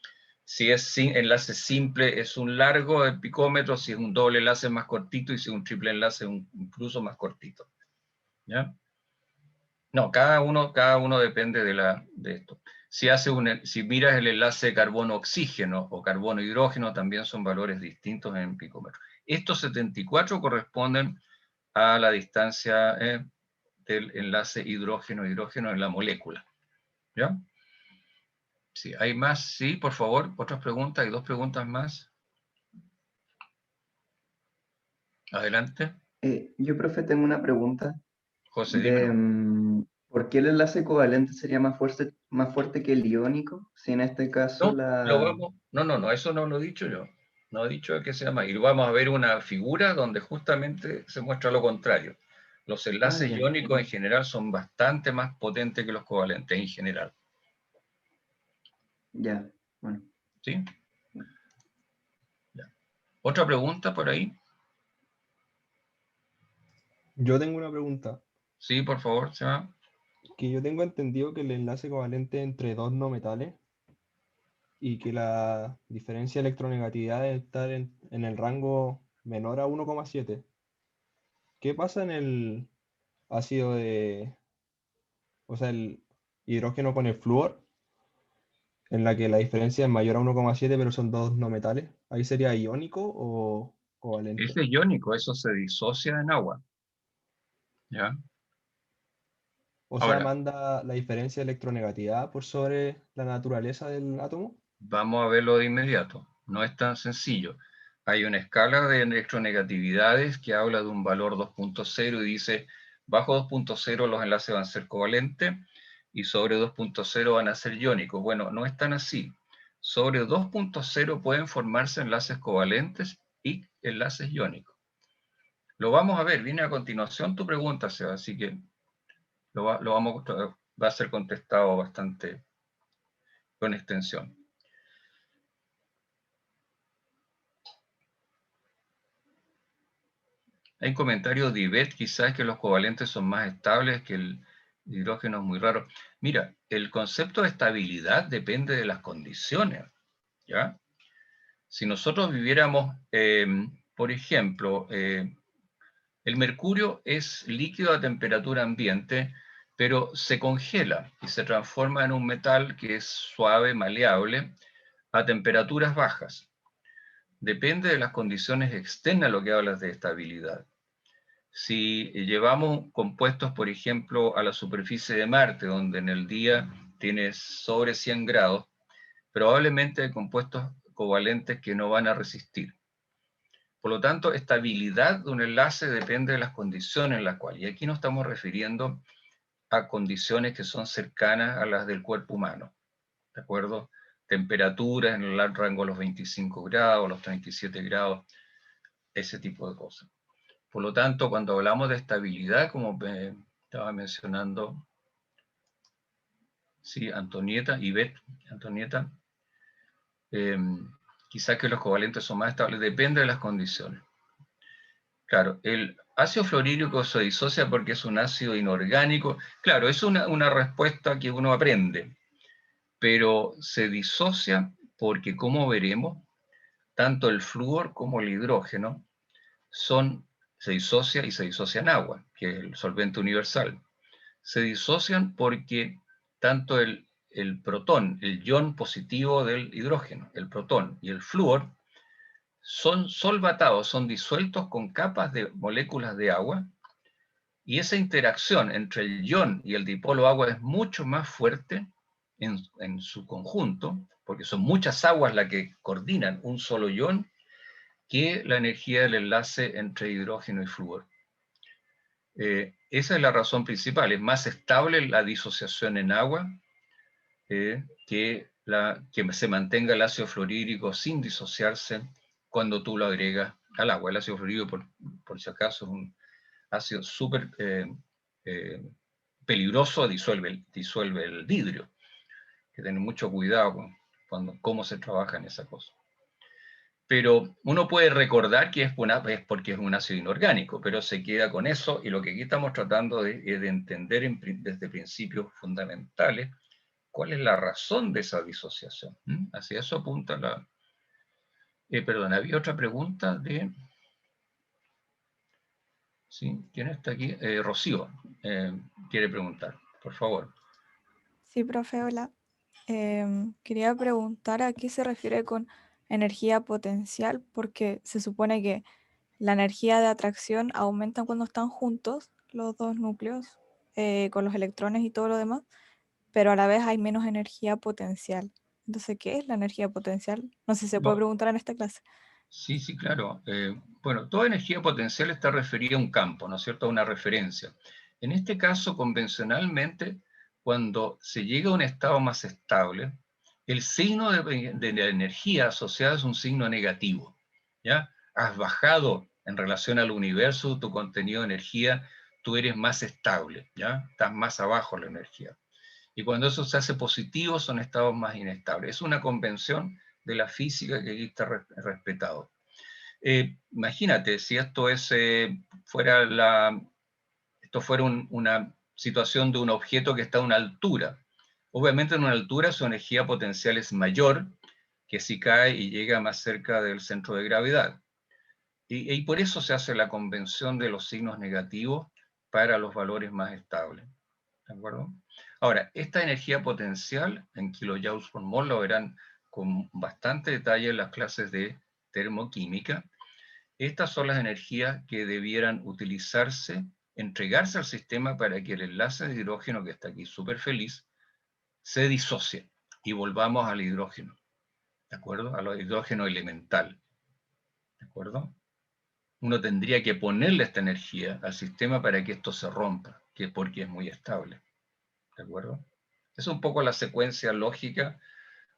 si es enlace simple es un largo de picómetro, si es un doble enlace más cortito, y si es un triple enlace incluso más cortito. ¿Ya? No, cada uno depende de esto. Si miras el enlace carbono-oxígeno o carbono-hidrógeno, también son valores distintos en picómetros. Estos 74 corresponden a la distancia del enlace hidrógeno-hidrógeno en la molécula. ¿Ya? Sí, hay más. Sí, por favor, otras preguntas. Hay 2 preguntas más. Adelante. Yo, profe, tengo una pregunta. José, dímelo. ¿Por qué el enlace covalente sería más fuerte que el iónico? Si en este caso No, eso no lo he dicho yo. No he dicho que sea más. Y vamos a ver una figura donde justamente se muestra lo contrario. Los enlaces iónicos en general son bastante más potentes que los covalentes en general. Ya, bueno. ¿Sí? Ya. ¿Otra pregunta por ahí? Yo tengo una pregunta. Sí, por favor, Seba. Que yo tengo entendido que el enlace covalente entre dos no metales y que la diferencia de electronegatividad debe estar en el rango menor a 1,7. ¿Qué pasa en el ácido o sea, el hidrógeno con el flúor, en la que la diferencia es mayor a 1,7 pero son dos no metales? ¿Ahí sería iónico o covalente? Ese es iónico, eso se disocia en agua. ¿Ya? O sea, manda la diferencia de electronegatividad por sobre la naturaleza del átomo. Vamos a verlo de inmediato. No es tan sencillo. Hay una escala de electronegatividades que habla de un valor 2.0 y dice, bajo 2.0 los enlaces van a ser covalentes y sobre 2.0 van a ser iónicos. Bueno, no es tan así. Sobre 2.0 pueden formarse enlaces covalentes y enlaces iónicos. Lo vamos a ver, viene a continuación tu pregunta, Seba, así que va a ser contestado bastante con extensión. Hay comentarios de Ivette, quizás que los covalentes son más estables, que el hidrógeno es muy raro. Mira, el concepto de estabilidad depende de las condiciones, ¿ya? Si nosotros viviéramos, por ejemplo, el mercurio es líquido a temperatura ambiente, pero se congela y se transforma en un metal que es suave, maleable, a temperaturas bajas. Depende de las condiciones externas lo que hablas de estabilidad. Si llevamos compuestos, por ejemplo, a la superficie de Marte, donde en el día tienes sobre 100 grados, probablemente hay compuestos covalentes que no van a resistir. Por lo tanto, estabilidad de un enlace depende de las condiciones en las cuales. Y aquí nos estamos refiriendo a condiciones que son cercanas a las del cuerpo humano. ¿De acuerdo? Temperaturas en el rango de los 25 grados, los 37 grados, ese tipo de cosas. Por lo tanto, cuando hablamos de estabilidad, como estaba mencionando, sí, Antonieta, Ivette, Antonieta, quizás que los covalentes son más estables, depende de las condiciones. Claro, el ácido fluorhídrico se disocia porque es un ácido inorgánico. Claro, es una respuesta que uno aprende, pero se disocia porque, como veremos, tanto el flúor como el hidrógeno se disocia y se disocia en agua, que es el solvente universal. Se disocian porque tanto el protón, el ion positivo del hidrógeno, el protón y el flúor, son solvatados, son disueltos con capas de moléculas de agua, y esa interacción entre el ion y el dipolo agua es mucho más fuerte en su conjunto, porque son muchas aguas las que coordinan un solo ion, que la energía del enlace entre hidrógeno y flúor. Esa es la razón principal, es más estable la disociación en agua que se mantenga el ácido fluorhídrico sin disociarse cuando tú lo agregas al agua. El ácido fluorhídrico, por si acaso, es un ácido súper peligroso, disuelve el vidrio. Hay que tener mucho cuidado con cómo se trabaja en esa cosa. Pero uno puede recordar que es porque es un ácido inorgánico, pero se queda con eso, y lo que aquí estamos tratando es de entender desde principios fundamentales cuál es la razón de esa disociación. Hacia eso apunta la... perdón, había otra pregunta de... ¿Sí? ¿Quién está aquí? Rocío quiere preguntar, por favor. Sí, profe, hola. Quería preguntar a qué se refiere con energía potencial, porque se supone que la energía de atracción aumenta cuando están juntos los dos núcleos, con los electrones y todo lo demás, pero a la vez hay menos energía potencial. Entonces, ¿qué es la energía potencial? No sé si se puede preguntar en esta clase. Sí, sí, claro. Bueno, toda energía potencial está referida a un campo, ¿no es cierto? A una referencia. En este caso, convencionalmente, cuando se llega a un estado más estable, el signo de la energía asociada es un signo negativo, ¿ya? Has bajado en relación al universo tu contenido de energía, tú eres más estable, ¿ya? Estás más abajo la energía. Y cuando eso se hace positivo, son estados más inestables. Es una convención de la física que aquí está respetado. Imagínate, si esto fuera una situación de un objeto que está a una altura. Obviamente en una altura su energía potencial es mayor que si cae y llega más cerca del centro de gravedad. Y por eso se hace la convención de los signos negativos para los valores más estables. ¿De acuerdo? Ahora, esta energía potencial en kilojoules por mol lo verán con bastante detalle en las clases de termoquímica. Estas son las energías que debieran utilizarse, entregarse al sistema para que el enlace de hidrógeno, que está aquí súper feliz, se disocie y volvamos al hidrógeno, ¿de acuerdo? Al hidrógeno elemental, ¿de acuerdo? Uno tendría que ponerle esta energía al sistema para que esto se rompa, porque es muy estable, ¿de acuerdo? Es un poco la secuencia lógica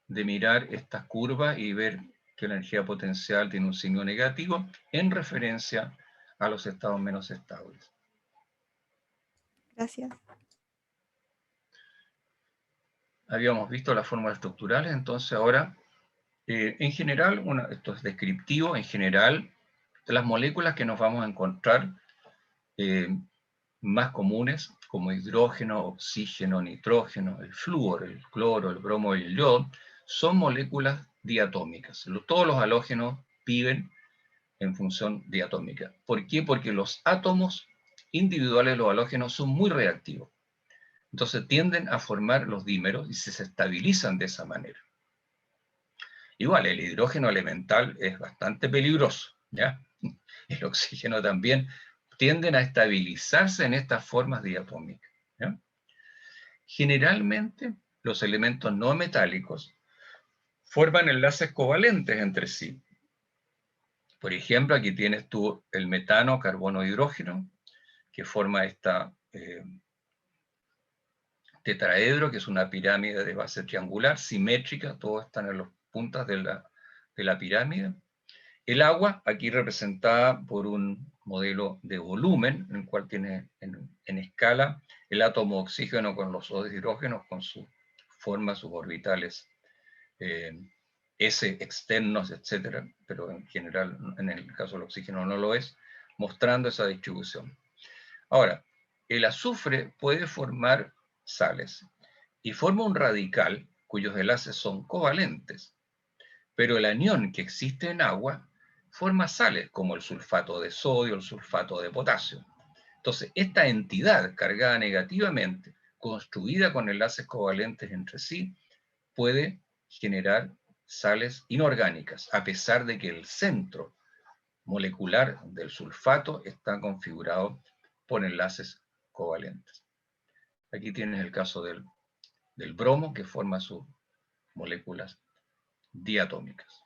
de mirar estas curvas y ver que la energía potencial tiene un signo negativo en referencia a los estados menos estables. Gracias. Habíamos visto las fórmulas estructurales, entonces ahora, en general, esto es descriptivo, en general, las moléculas que nos vamos a encontrar más comunes, como hidrógeno, oxígeno, nitrógeno, el flúor, el cloro, el bromo y el yodo, son moléculas diatómicas. Todos los halógenos viven en función diatómica. ¿Por qué? Porque los átomos individuales de los halógenos son muy reactivos. Entonces tienden a formar los dímeros y se estabilizan de esa manera. Igual, el hidrógeno elemental es bastante peligroso, ¿ya? El oxígeno también tienden a estabilizarse en estas formas diatómicas, ¿ya? Generalmente, los elementos no metálicos forman enlaces covalentes entre sí. Por ejemplo, aquí tienes tú el metano, carbono, hidrógeno, que forma esta tetraedro, que es una pirámide de base triangular, simétrica, todos están en las puntas de la pirámide. El agua, aquí representada por un modelo de volumen, en el cual tiene en escala el átomo oxígeno con los dos hidrógenos, con su forma, sus orbitales S externos, etc. Pero en general, en el caso del oxígeno no lo es, mostrando esa distribución. Ahora, el azufre puede formar sales y forma un radical cuyos enlaces son covalentes, pero el anión que existe en agua forma sales como el sulfato de sodio, el sulfato de potasio. Entonces, esta entidad cargada negativamente, construida con enlaces covalentes entre sí, puede generar sales inorgánicas, a pesar de que el centro molecular del sulfato está configurado por enlaces covalentes. Aquí tienes el caso del bromo, que forma sus moléculas diatómicas.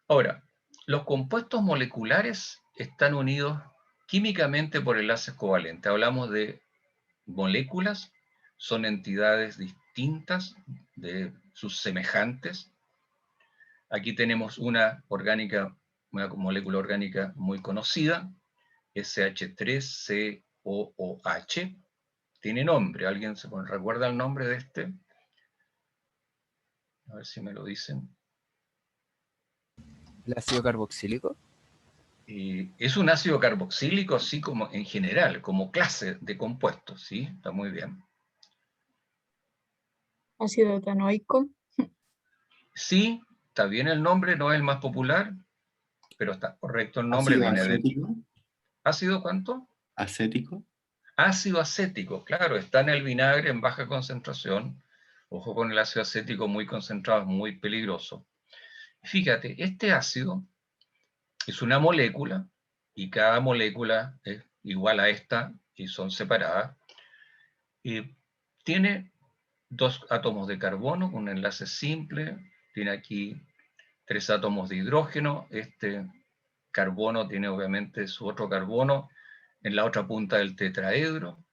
Ahora, los compuestos moleculares están unidos químicamente por enlaces covalentes. Hablamos de moléculas, son entidades distintas de sus semejantes. Aquí tenemos una molécula orgánica muy conocida, SH3COOH. Tiene nombre, ¿alguien se recuerda el nombre de este? A ver si me lo dicen. ¿El ácido carboxílico? Es un ácido carboxílico, así como en general, como clase de compuestos, ¿sí? Está muy bien. Ácido etanoico. Sí, está bien el nombre, no es el más popular, pero está correcto el nombre. ¿Ácido viene acético? ¿Ácido cuánto? ¿Acético? Ácido acético, claro, está en el vinagre en baja concentración. Ojo con el ácido acético muy concentrado, es muy peligroso. Fíjate, este ácido es una molécula, y cada molécula es igual a esta, y son separadas. Tiene dos átomos de carbono, un enlace simple, tiene aquí 3 átomos de hidrógeno, este carbono tiene obviamente su otro carbono en la otra punta del tetraedro,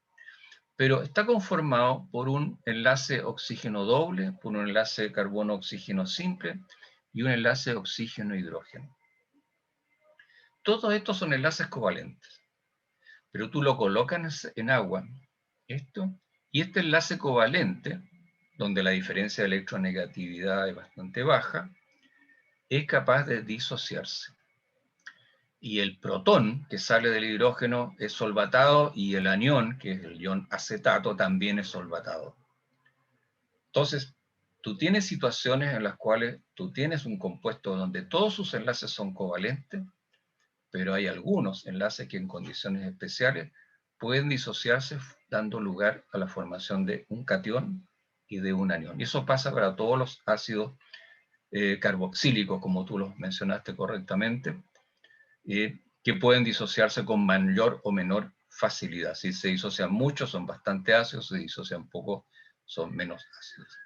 pero está conformado por un enlace oxígeno doble, por un enlace carbono-oxígeno simple y un enlace oxígeno-hidrógeno. Todos estos son enlaces covalentes, pero tú lo colocas en agua, y este enlace covalente, donde la diferencia de electronegatividad es bastante baja, es capaz de disociarse. Y el protón que sale del hidrógeno es solvatado, y el anión, que es el ion acetato, también es solvatado. Entonces, tú tienes situaciones en las cuales tú tienes un compuesto donde todos sus enlaces son covalentes, pero hay algunos enlaces que en condiciones especiales pueden disociarse, dando lugar a la formación de un catión y de un anión. Y eso pasa para todos los ácidos carboxílicos, como tú los mencionaste correctamente, que pueden disociarse con mayor o menor facilidad. Si se disocian mucho, son bastante ácidos; si se disocian poco, son menos ácidos.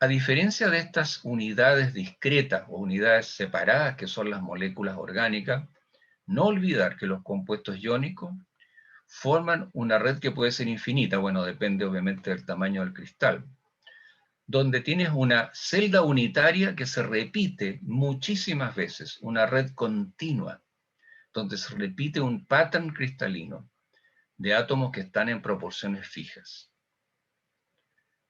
A diferencia de estas unidades discretas o unidades separadas, que son las moléculas orgánicas, no olvidar que los compuestos iónicos forman una red que puede ser infinita, bueno, depende obviamente del tamaño del cristal, donde tienes una celda unitaria que se repite muchísimas veces, una red continua, donde se repite un patrón cristalino de átomos que están en proporciones fijas.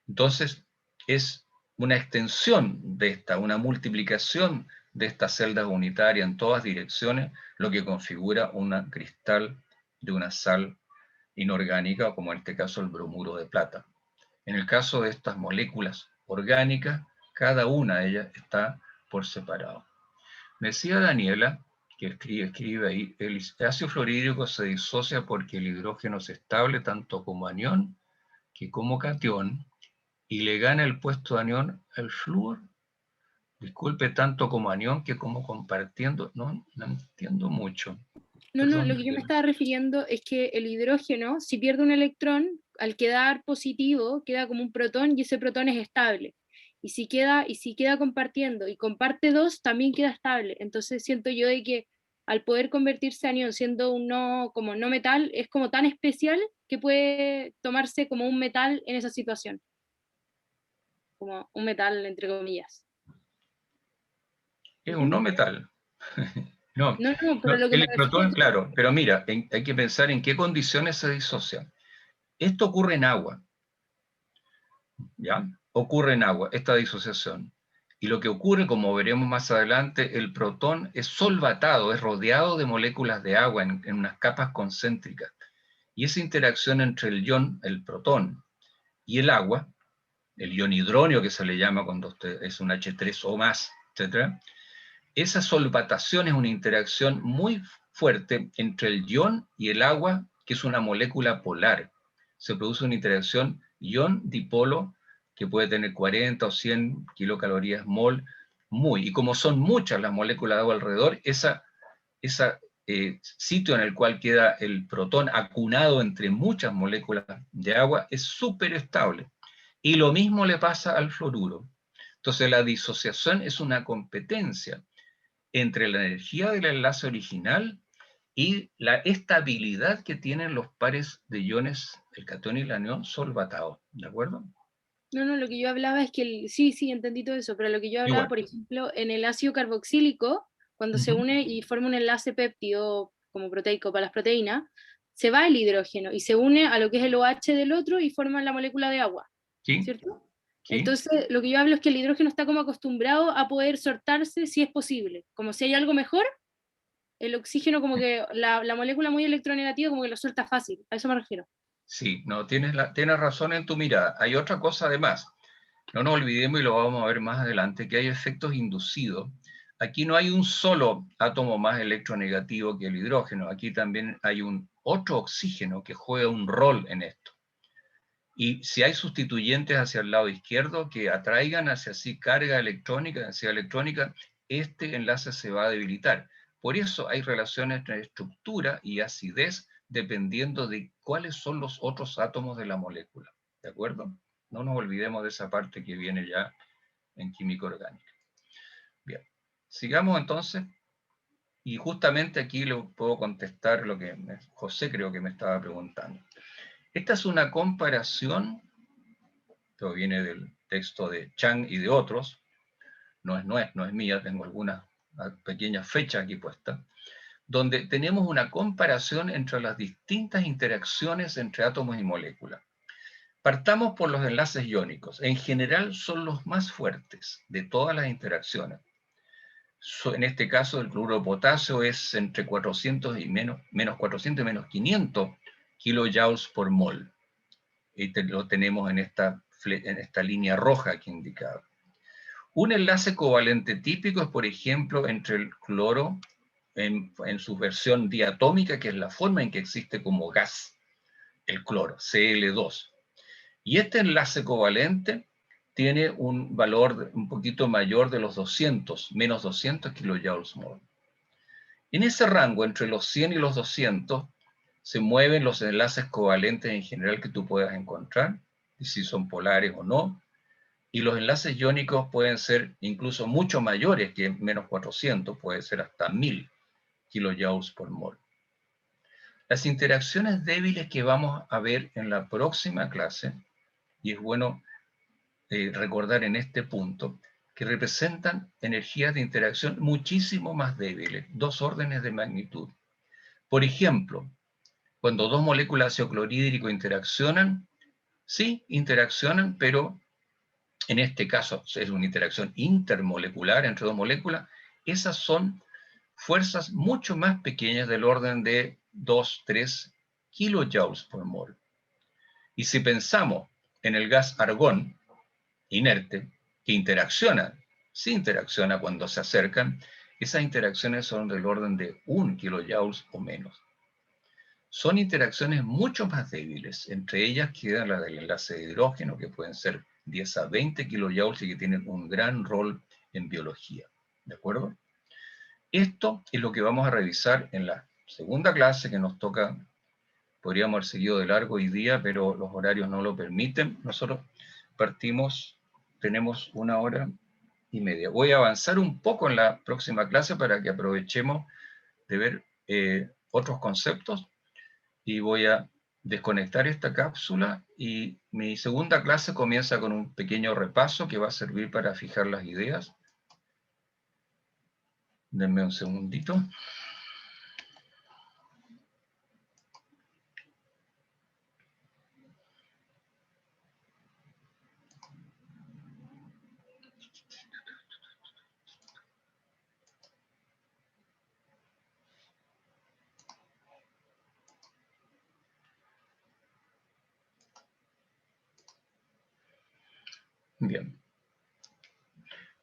Entonces, es una extensión de esta, una multiplicación de estas celdas unitarias en todas direcciones, lo que configura un cristal de una sal inorgánica, como en este caso el bromuro de plata. En el caso de estas moléculas orgánicas, cada una de ellas está por separado. Me decía Daniela, que escribe ahí, el ácido fluorhídrico se disocia porque el hidrógeno es estable tanto como anión que como catión, y le gana el puesto de anión al flúor. Disculpe, tanto como anión que como compartiendo. No entiendo mucho. No, Perdón, lo que yo me estaba refiriendo es que el hidrógeno, si pierde un electrón, al quedar positivo, queda como un protón y ese protón es estable. Y si queda compartiendo y comparte dos, también queda estable. Entonces siento yo de que al poder convertirse a anión siendo un como no metal, es como tan especial que puede tomarse como un metal en esa situación. Como un metal, entre comillas. Es un no metal. No, pero lo que el protón, claro, pero mira, hay que pensar en qué condiciones se disocia. Esto ocurre en agua, ¿ya? Ocurre en agua, esta disociación. Y lo que ocurre, como veremos más adelante, el protón es solvatado, es rodeado de moléculas de agua en unas capas concéntricas. Y esa interacción entre el ion, el protón, y el agua, el ion hidróneo que se le llama cuando es un H3 o más, etc., esa solvatación es una interacción muy fuerte entre el ion y el agua, que es una molécula polar. Se produce una interacción ion-dipolo que puede tener 40 o 100 kilocalorías mol, y como son muchas las moléculas de agua alrededor, ese sitio en el cual queda el protón acunado entre muchas moléculas de agua es súper estable. Y lo mismo le pasa al fluoruro. Entonces la disociación es una competencia entre la energía del enlace original y la estabilidad que tienen los pares de iones, el catión y el anión, solvatados. ¿De acuerdo? No, lo que yo hablaba es que, sí, entendí todo eso, pero lo que yo hablaba, por ejemplo, en el ácido carboxílico, cuando se une y forma un enlace péptido como proteico para las proteínas, se va el hidrógeno y se une a lo que es el OH del otro y forman la molécula de agua. ¿Sí? ¿Cierto? ¿Sí? Entonces, lo que yo hablo es que el hidrógeno está como acostumbrado a poder sortarse si es posible. Como si hay algo mejor, el oxígeno como que la molécula muy electronegativa como que lo suelta fácil. A eso me refiero. Sí, no, tienes razón en tu mirada. Hay otra cosa además. No nos olvidemos, y lo vamos a ver más adelante, que hay efectos inducidos. Aquí no hay un solo átomo más electronegativo que el hidrógeno. Aquí también hay otro oxígeno que juega un rol en esto. Y si hay sustituyentes hacia el lado izquierdo que atraigan hacia sí carga electrónica, este enlace se va a debilitar. Por eso hay relaciones entre estructura y acidez dependiendo de cuáles son los otros átomos de la molécula. ¿De acuerdo? No nos olvidemos de esa parte que viene ya en química orgánica. Bien, sigamos entonces. Y justamente aquí le puedo contestar lo que José creo que me estaba preguntando. Esta es una comparación, que viene del texto de Chang y de otros, no es mía, tengo algunas pequeñas fechas aquí puestas, donde tenemos una comparación entre las distintas interacciones entre átomos y moléculas. Partamos por los enlaces iónicos. En general son los más fuertes de todas las interacciones. En este caso el cloruro de potasio es entre 400 y menos 400 y menos 500 kilojoules por mol. Y lo tenemos en esta línea roja aquí indicada. Un enlace covalente típico es, por ejemplo, entre el cloro en su versión diatómica, que es la forma en que existe como gas, el cloro, Cl2. Y este enlace covalente tiene un valor un poquito mayor de los 200, menos 200 kilojoules mol. En ese rango, entre los 100 y los 200, se mueven los enlaces covalentes en general que tú puedas encontrar, y si son polares o no, y los enlaces iónicos pueden ser incluso mucho mayores que menos 400, puede ser hasta 1000 kilojoules por mol. Las interacciones débiles que vamos a ver en la próxima clase, y es bueno recordar en este punto, que representan energías de interacción muchísimo más débiles, 2 órdenes de magnitud. Por ejemplo, cuando dos moléculas de ácido clorhídrico interaccionan, sí, interaccionan, pero en este caso es una interacción intermolecular entre dos moléculas, esas son fuerzas mucho más pequeñas del orden de 2, 3 kilojoules por mol. Y si pensamos en el gas argón inerte, que sí interacciona cuando se acercan, esas interacciones son del orden de 1 kilojoules o menos. Son interacciones mucho más débiles, entre ellas queda la del enlace de hidrógeno, que pueden ser 10 a 20 kilojoules y que tienen un gran rol en biología. ¿De acuerdo? Esto es lo que vamos a revisar en la segunda clase que nos toca. Podríamos haber seguido de largo hoy día, pero los horarios no lo permiten. Nosotros partimos, tenemos 1 hora y media. Voy a avanzar un poco en la próxima clase para que aprovechemos de ver otros conceptos, y voy a desconectar esta cápsula, y mi segunda clase comienza con un pequeño repaso que va a servir para fijar las ideas. Denme un segundito. Bien.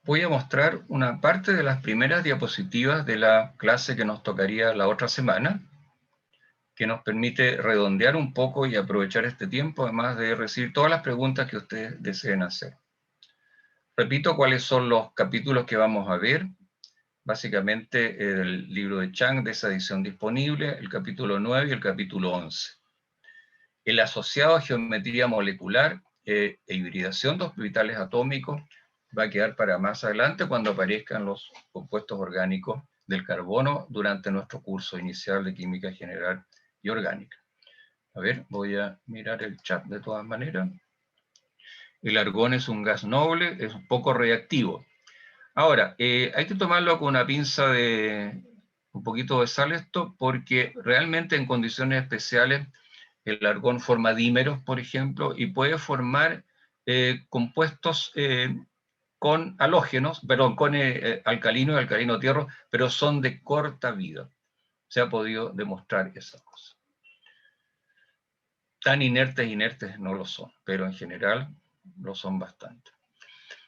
Voy a mostrar una parte de las primeras diapositivas de la clase que nos tocaría la otra semana, que nos permite redondear un poco y aprovechar este tiempo, además de recibir todas las preguntas que ustedes deseen hacer. Repito cuáles son los capítulos que vamos a ver. Básicamente el libro de Chang de esa edición disponible, el capítulo 9 y el capítulo 11. El asociado a geometría molecular e hibridación de orbitales atómicos va a quedar para más adelante cuando aparezcan los compuestos orgánicos del carbono durante nuestro curso inicial de química general y orgánica. A ver, voy a mirar el chat de todas maneras. El argón es un gas noble, es un poco reactivo. Ahora, hay que tomarlo con una pinza de un poquito de sal esto, porque realmente en condiciones especiales el argón forma dímeros, por ejemplo, y puede formar compuestos con halógenos, perdón, con alcalino y alcalino tierro, pero son de corta vida. Se ha podido demostrar esas cosas. Tan inertes no lo son, pero en general lo son bastante.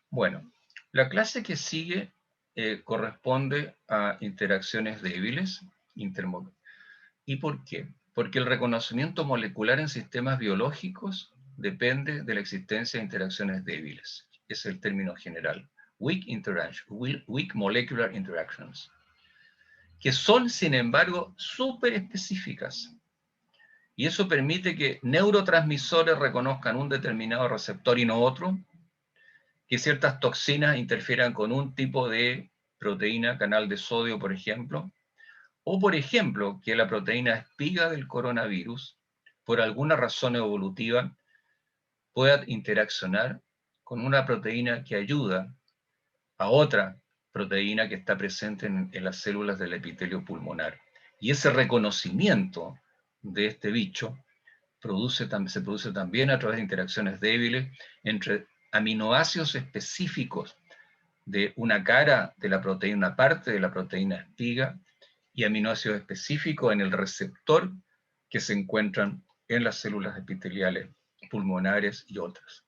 Bueno, la clase que sigue corresponde a interacciones débiles, ¿Y por qué? Porque el reconocimiento molecular en sistemas biológicos depende de la existencia de interacciones débiles. Es el término general. Weak molecular interactions. Que son, sin embargo, súper específicas. Y eso permite que neurotransmisores reconozcan un determinado receptor y no otro, que ciertas toxinas interfieran con un tipo de proteína, canal de sodio, por ejemplo, o por ejemplo, que la proteína espiga del coronavirus, por alguna razón evolutiva, pueda interaccionar con una proteína que ayuda a otra proteína que está presente en las células del epitelio pulmonar. Y ese reconocimiento de este bicho se produce también a través de interacciones débiles entre aminoácidos específicos de una cara de la proteína, una parte de la proteína espiga, y aminoácidos específicos en el receptor que se encuentran en las células epiteliales pulmonares y otras.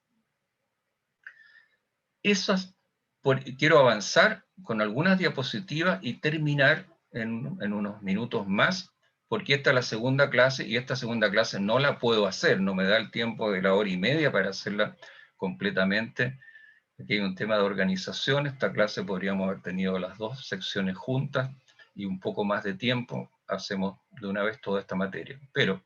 Quiero avanzar con algunas diapositivas y terminar en unos minutos más, porque esta es la segunda clase, y esta segunda clase no la puedo hacer, no me da el tiempo de la hora y media para hacerla completamente. Aquí hay un tema de organización. Esta clase podríamos haber tenido las dos secciones juntas, y un poco más de tiempo hacemos de una vez toda esta materia. Pero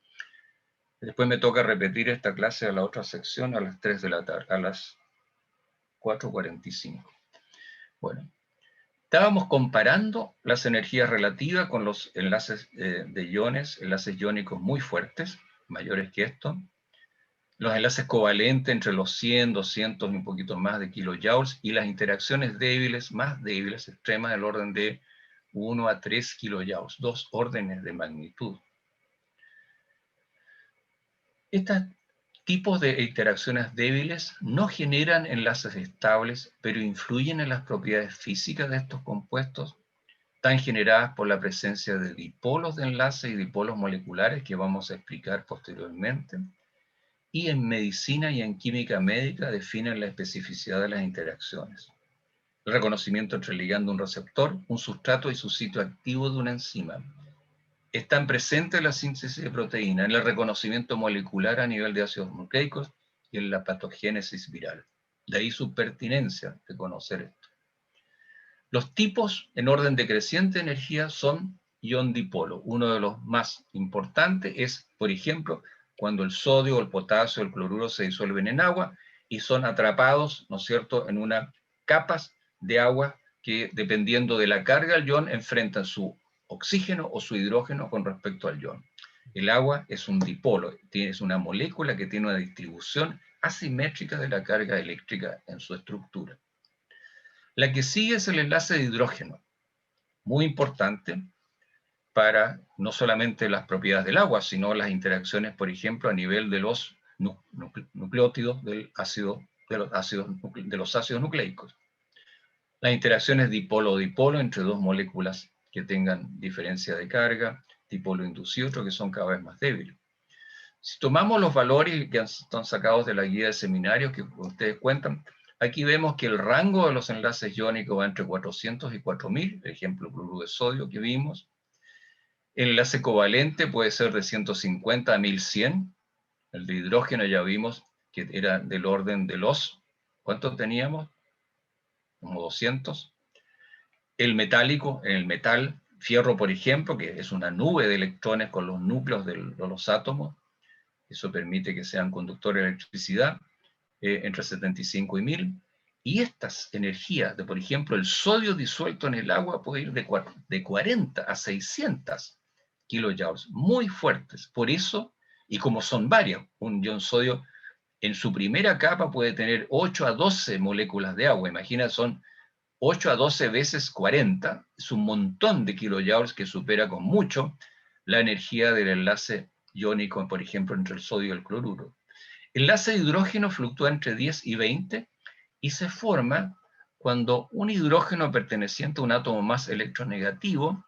después me toca repetir esta clase a la otra sección a las 3 de la tarde, a las 4:45. Bueno, estábamos comparando las energías relativas con los enlaces de iones, enlaces iónicos muy fuertes, mayores que esto, los enlaces covalentes entre los 100, 200 y un poquito más de kilojoules, y las interacciones débiles, más débiles, extremas, del orden de 1 a 3 kilojoules, 2 órdenes de magnitud. tipos de interacciones débiles no generan enlaces estables, pero influyen en las propiedades físicas de estos compuestos, están generadas por la presencia de dipolos de enlace y dipolos moleculares que vamos a explicar posteriormente, y en medicina y en química médica definen la especificidad de las interacciones. El reconocimiento entre el ligando, un receptor, un sustrato y su sitio activo de una enzima. Están presentes en la síntesis de proteína, en el reconocimiento molecular a nivel de ácidos nucleicos y en la patogénesis viral. De ahí su pertinencia de conocer esto. Los tipos en orden decreciente de energía son ion dipolo. Uno de los más importantes es, por ejemplo, cuando el sodio, el potasio, el cloruro se disuelven en agua y son atrapados, ¿no es cierto?, en unas capas de agua que, dependiendo de la carga del ion, enfrentan su oxígeno o su hidrógeno con respecto al ion. El agua es un dipolo, es una molécula que tiene una distribución asimétrica de la carga eléctrica en su estructura. La que sigue es el enlace de hidrógeno, muy importante para no solamente las propiedades del agua, sino las interacciones, por ejemplo, a nivel de los nucleótidos de los ácidos nucleicos. Las interacciones dipolo-dipolo entre dos moléculas que tengan diferencia de carga, dipolo inducido, otro que son cada vez más débiles. Si tomamos los valores que están sacados de la guía de seminarios que ustedes cuentan, aquí vemos que el rango de los enlaces iónicos va entre 400 y 4000, ejemplo, cloruro de sodio que vimos. El enlace covalente puede ser de 150 a 1100. El de hidrógeno ya vimos que era del orden de los, ¿cuántos teníamos? Como 200. El metálico, en el metal, fierro por ejemplo, que es una nube de electrones con los núcleos de los átomos, eso permite que sean conductores de electricidad, entre 75 y 1000. Y estas energías, por ejemplo, el sodio disuelto en el agua puede ir de 40 a 600 kilojoules, muy fuertes. Por eso, y como son varias, un ion sodio en su primera capa puede tener 8 a 12 moléculas de agua. Imagina, son 8 a 12 veces 40, es un montón de kilojoules que supera con mucho la energía del enlace iónico, por ejemplo, entre el sodio y el cloruro. El enlace de hidrógeno fluctúa entre 10 y 20 y se forma cuando un hidrógeno perteneciente a un átomo más electronegativo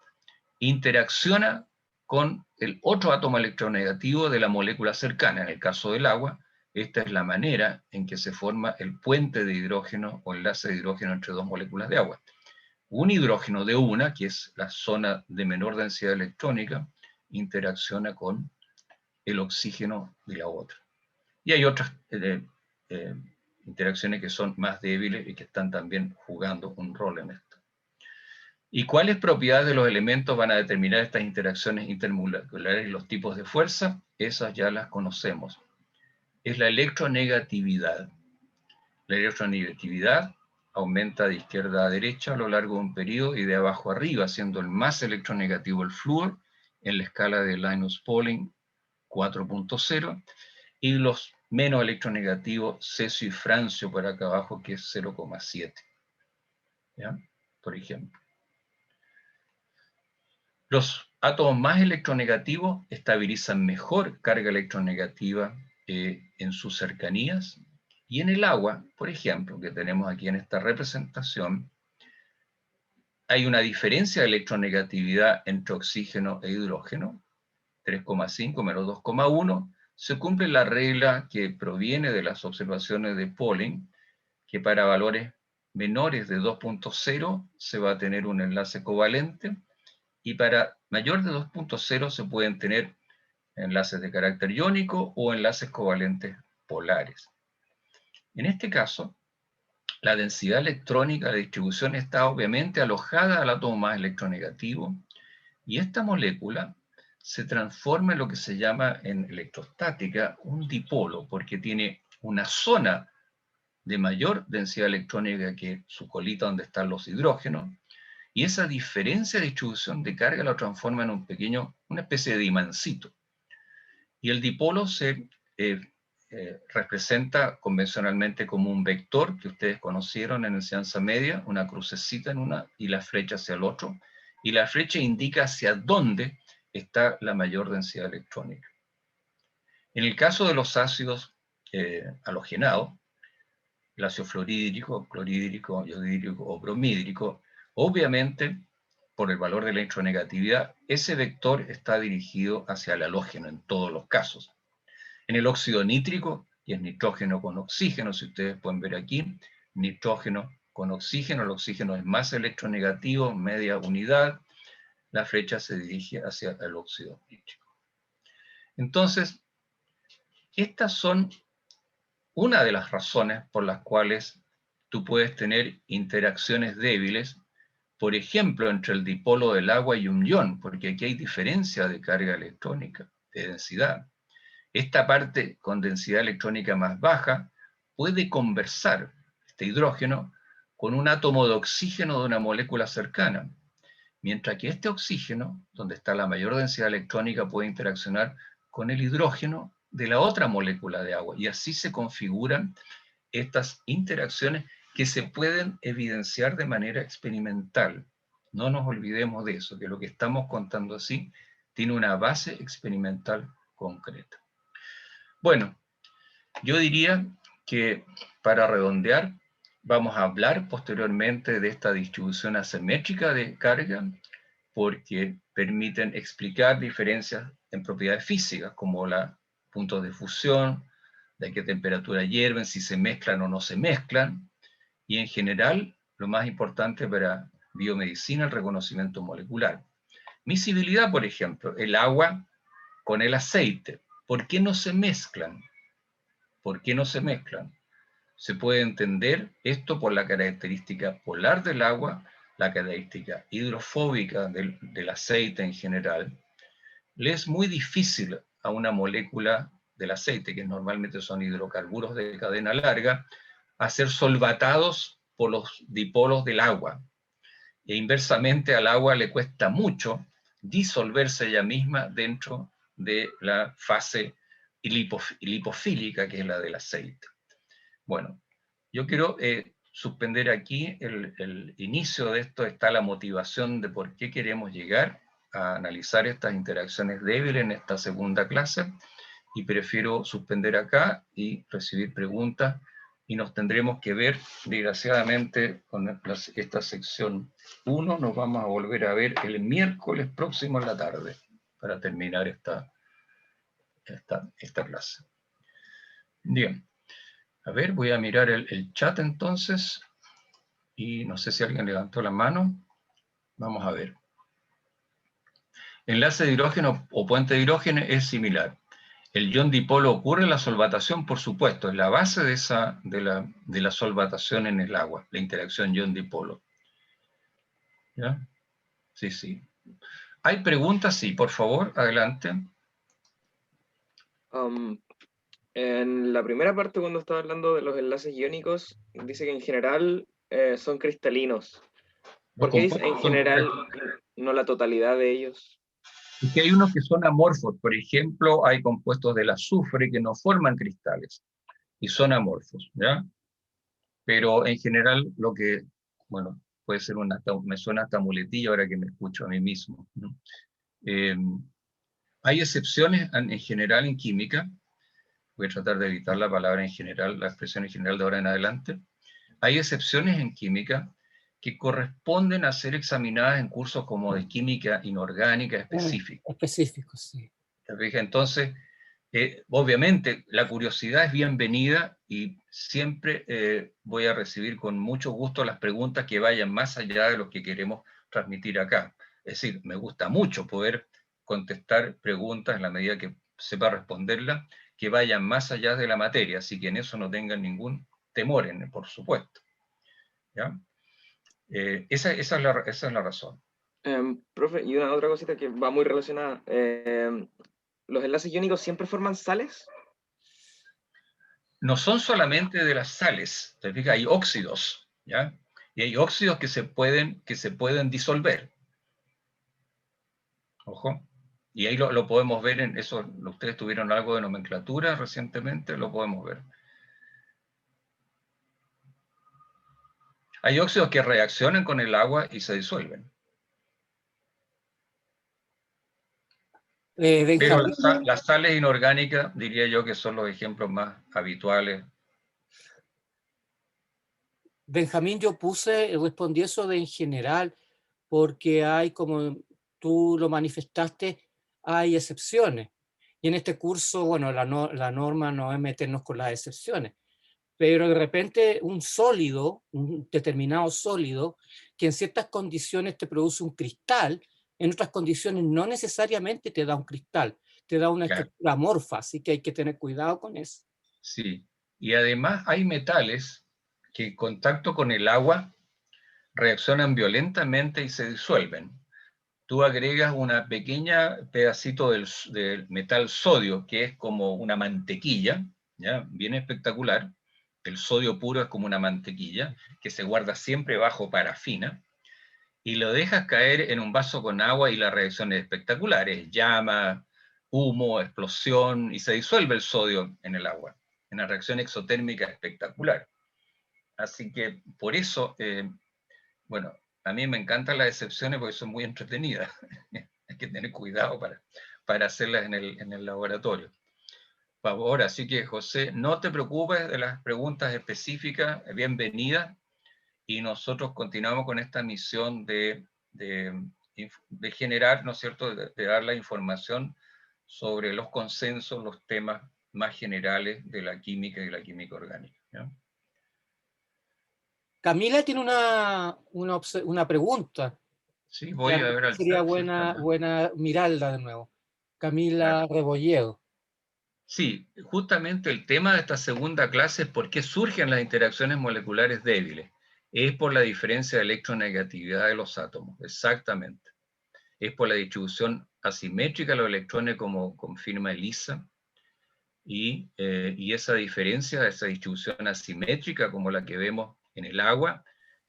interacciona con el otro átomo electronegativo de la molécula cercana. En el caso del agua, esta es la manera en que se forma el puente de hidrógeno o enlace de hidrógeno entre dos moléculas de agua. Un hidrógeno de una, que es la zona de menor densidad electrónica, interacciona con el oxígeno de la otra. Y hay otras interacciones que son más débiles y que están también jugando un rol en esto. ¿Y cuáles propiedades de los elementos van a determinar estas interacciones intermoleculares y los tipos de fuerza? Esas ya las conocemos. Es la electronegatividad. La electronegatividad aumenta de izquierda a derecha a lo largo de un periodo y de abajo a arriba, siendo el más electronegativo el flúor en la escala de Linus-Pauling 4.0, y los menos electronegativos cesio y francio por acá abajo, que es 0,7. ¿Ya? Por ejemplo. Los átomos más electronegativos estabilizan mejor carga electronegativa en sus cercanías, y en el agua, por ejemplo, que tenemos aquí en esta representación, hay una diferencia de electronegatividad entre oxígeno e hidrógeno, 3,5 menos 2,1, se cumple la regla que proviene de las observaciones de Pauling, que para valores menores de 2.0 se va a tener un enlace covalente, y para mayor de 2.0 se pueden tener enlaces de carácter iónico o enlaces covalentes polares. En este caso, la densidad electrónica de distribución está obviamente alojada al átomo más electronegativo, y esta molécula se transforma en lo que se llama en electrostática un dipolo, porque tiene una zona de mayor densidad electrónica que su colita donde están los hidrógenos, y esa diferencia de distribución de carga la transforma en una especie de imancito. Y el dipolo se representa convencionalmente como un vector que ustedes conocieron en enseñanza media, una crucecita en una y la flecha hacia el otro, y la flecha indica hacia dónde está la mayor densidad electrónica. En el caso de los ácidos halogenado, el ácido fluorhídrico, clorhídrico, iodídrico o bromídrico, obviamente, por el valor de la electronegatividad, ese vector está dirigido hacia el halógeno en todos los casos. En el óxido nítrico, que es nitrógeno con oxígeno, si ustedes pueden ver aquí, nitrógeno con oxígeno, el oxígeno es más electronegativo, media unidad, la flecha se dirige hacia el óxido nítrico. Entonces, estas son una de las razones por las cuales tú puedes tener interacciones débiles, por ejemplo, entre el dipolo del agua y un ion, porque aquí hay diferencia de carga electrónica, de densidad. Esta parte con densidad electrónica más baja puede conversar, este hidrógeno, con un átomo de oxígeno de una molécula cercana, mientras que este oxígeno, donde está la mayor densidad electrónica, puede interaccionar con el hidrógeno de la otra molécula de agua, y así se configuran estas interacciones que se pueden evidenciar de manera experimental. No nos olvidemos de eso, que lo que estamos contando así tiene una base experimental concreta. Bueno, yo diría que para redondear, vamos a hablar posteriormente de esta distribución asimétrica de carga, porque permiten explicar diferencias en propiedades físicas, como los puntos de fusión, de qué temperatura hierven, si se mezclan o no se mezclan, y en general, lo más importante para biomedicina, el reconocimiento molecular. Miscibilidad, por ejemplo, el agua con el aceite. ¿Por qué no se mezclan? ¿Por qué no se mezclan? Se puede entender esto por la característica polar del agua, la característica hidrofóbica del aceite en general. Le es muy difícil a una molécula del aceite, que normalmente son hidrocarburos de cadena larga, a ser solvatados por los dipolos del agua. E inversamente al agua le cuesta mucho disolverse ella misma dentro de la fase lipofílica, que es la del aceite. Bueno, yo quiero suspender aquí el inicio de esto. Está la motivación de por qué queremos llegar a analizar estas interacciones débiles en esta segunda clase, y prefiero suspender acá y recibir preguntas, y nos tendremos que ver, desgraciadamente, con esta sección 1, nos vamos a volver a ver el miércoles próximo en la tarde, para terminar esta clase. Bien, a ver, voy a mirar el chat entonces, y no sé si alguien levantó la mano. Vamos a ver. Enlace de hidrógeno o puente de hidrógeno es similar. El ion dipolo ocurre en la solvatación, por supuesto, es la base de la solvatación en el agua, la interacción ion-dipolo. ¿Ya? Sí, sí. ¿Hay preguntas? Sí, por favor, adelante. En la primera parte, cuando estaba hablando de los enlaces iónicos, dice que en general son cristalinos. ¿Por qué dice en general, no la totalidad de ellos? Es que hay unos que son amorfos. Por ejemplo, hay compuestos del azufre que no forman cristales y son amorfos, ¿ya? Pero en general lo que, bueno, puede ser me suena hasta muletilla ahora que me escucho a mí mismo, ¿no? Hay excepciones en general en química. Voy a tratar de evitar la palabra en general, la expresión en general de ahora en adelante. Hay excepciones en química que corresponden a ser examinadas en cursos como de química inorgánica específica. Específicos, sí. Entonces, obviamente, la curiosidad es bienvenida, y siempre voy a recibir con mucho gusto las preguntas que vayan más allá de lo que queremos transmitir acá. Es decir, me gusta mucho poder contestar preguntas en la medida que sepa responderlas, que vayan más allá de la materia, así que en eso no tengan ningún temor, por supuesto. ¿Ya? Esa es la razón. Profe, y una otra cosita que va muy relacionada. ¿Los enlaces iónicos siempre forman sales? No son solamente de las sales, ¿te fijas? Hay óxidos, ¿ya? Y hay óxidos que se pueden disolver. Ojo. Y ahí lo podemos ver en eso. Ustedes tuvieron algo de nomenclatura recientemente, lo podemos ver. Hay óxidos que reaccionan con el agua y se disuelven. Pero Benjamín, las sales inorgánicas, diría yo que son los ejemplos más habituales. Benjamín, yo respondí eso de en general, porque hay, como tú lo manifestaste, hay excepciones. Y en este curso, bueno, la norma no es meternos con las excepciones, pero de repente un sólido, un determinado sólido, que en ciertas condiciones te produce un cristal, en otras condiciones no necesariamente te da un cristal, te da una Claro. estructura amorfa, así que hay que tener cuidado con eso. Sí, y además hay metales que en contacto con el agua reaccionan violentamente y se disuelven. Tú agregas una pequeña pedacito del metal sodio, que es como una mantequilla, ¿ya? Bien espectacular. El sodio puro es como una mantequilla, que se guarda siempre bajo parafina, y lo dejas caer en un vaso con agua y la reacción es espectacular. Es llama, humo, explosión, y se disuelve el sodio en el agua. Una reacción exotérmica espectacular. Así que por eso, bueno, a mí me encantan las excepciones porque son muy entretenidas. Hay que tener cuidado para hacerlas en el laboratorio. Por favor, así que José, no te preocupes de las preguntas específicas, bienvenidas, y nosotros continuamos con esta misión de generar, ¿no es cierto?, de dar la información sobre los consensos, los temas más generales de la química y la química orgánica, ¿no? Camila tiene una pregunta. Sí, voy a ver al Sería chat. buena mirarla de nuevo. Camila Claro. Rebolledo. Sí, justamente el tema de esta segunda clase es por qué surgen las interacciones moleculares débiles. Es por la diferencia de electronegatividad de los átomos, exactamente. Es por la distribución asimétrica de los electrones, como confirma ELISA, y esa diferencia, esa distribución asimétrica, como la que vemos en el agua,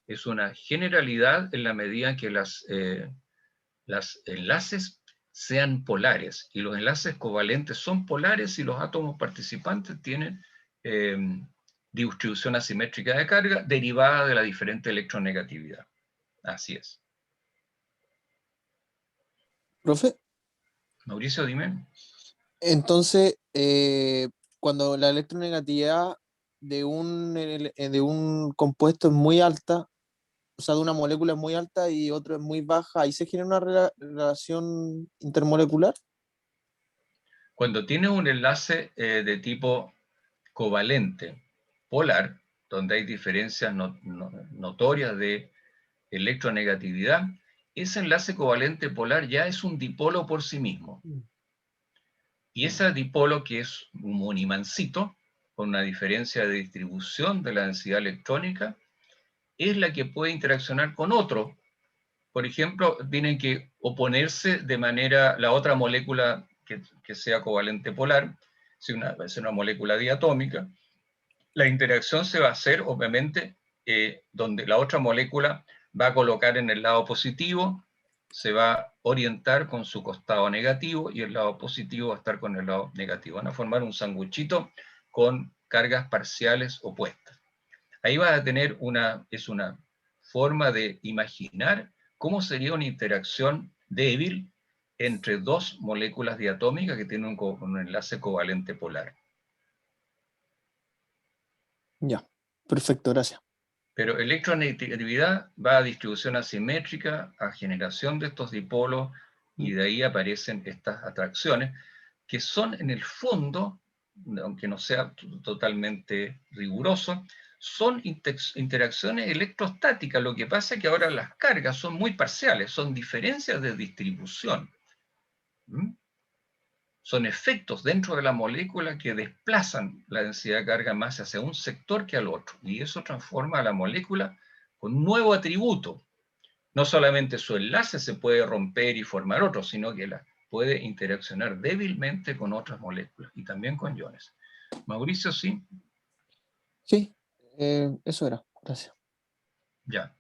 es una generalidad en la medida en que las enlaces sean polares, y los enlaces covalentes son polares y los átomos participantes tienen distribución asimétrica de carga derivada de la diferente electronegatividad. Así es. Profe, Mauricio, dime. entonces, cuando la electronegatividad de un compuesto es muy alta, o sea, de una molécula es muy alta y otro es muy baja, ¿ahí se genera una relación intermolecular? Cuando tienes un enlace de tipo covalente polar, donde hay diferencias notorias de electronegatividad, ese enlace covalente polar ya es un dipolo por sí mismo. Y ese dipolo, que es un imancito, con una diferencia de distribución de la densidad electrónica, es la que puede interaccionar con otro. Por ejemplo, tienen que oponerse de manera, la otra molécula que sea covalente polar, si es una molécula diatómica, la interacción se va a hacer, obviamente, donde la otra molécula va a colocar en el lado positivo, se va a orientar con su costado negativo, y el lado positivo va a estar con el lado negativo. Van a formar un sanguchito con cargas parciales opuestas. Ahí va a tener es una forma de imaginar cómo sería una interacción débil entre dos moléculas diatómicas que tienen un enlace covalente polar. Ya, perfecto, gracias. Pero electronegatividad va a distribución asimétrica, a generación de estos dipolos, y de ahí aparecen estas atracciones, que son en el fondo, aunque no sea totalmente riguroso, son interacciones electrostáticas. Lo que pasa es que ahora las cargas son muy parciales, son diferencias de distribución. Son efectos dentro de la molécula que desplazan la densidad de carga más hacia un sector que al otro. Y eso transforma a la molécula con un nuevo atributo. No solamente su enlace se puede romper y formar otro, sino que puede interaccionar débilmente con otras moléculas y también con iones. Mauricio, ¿sí? Sí, eso era. Gracias. Ya.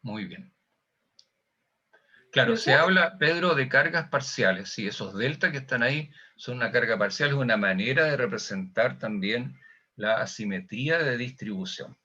Muy bien. Claro, se habla, Pedro, de cargas parciales. Sí, esos delta que están ahí son una carga parcial, es una manera de representar también la asimetría de distribución.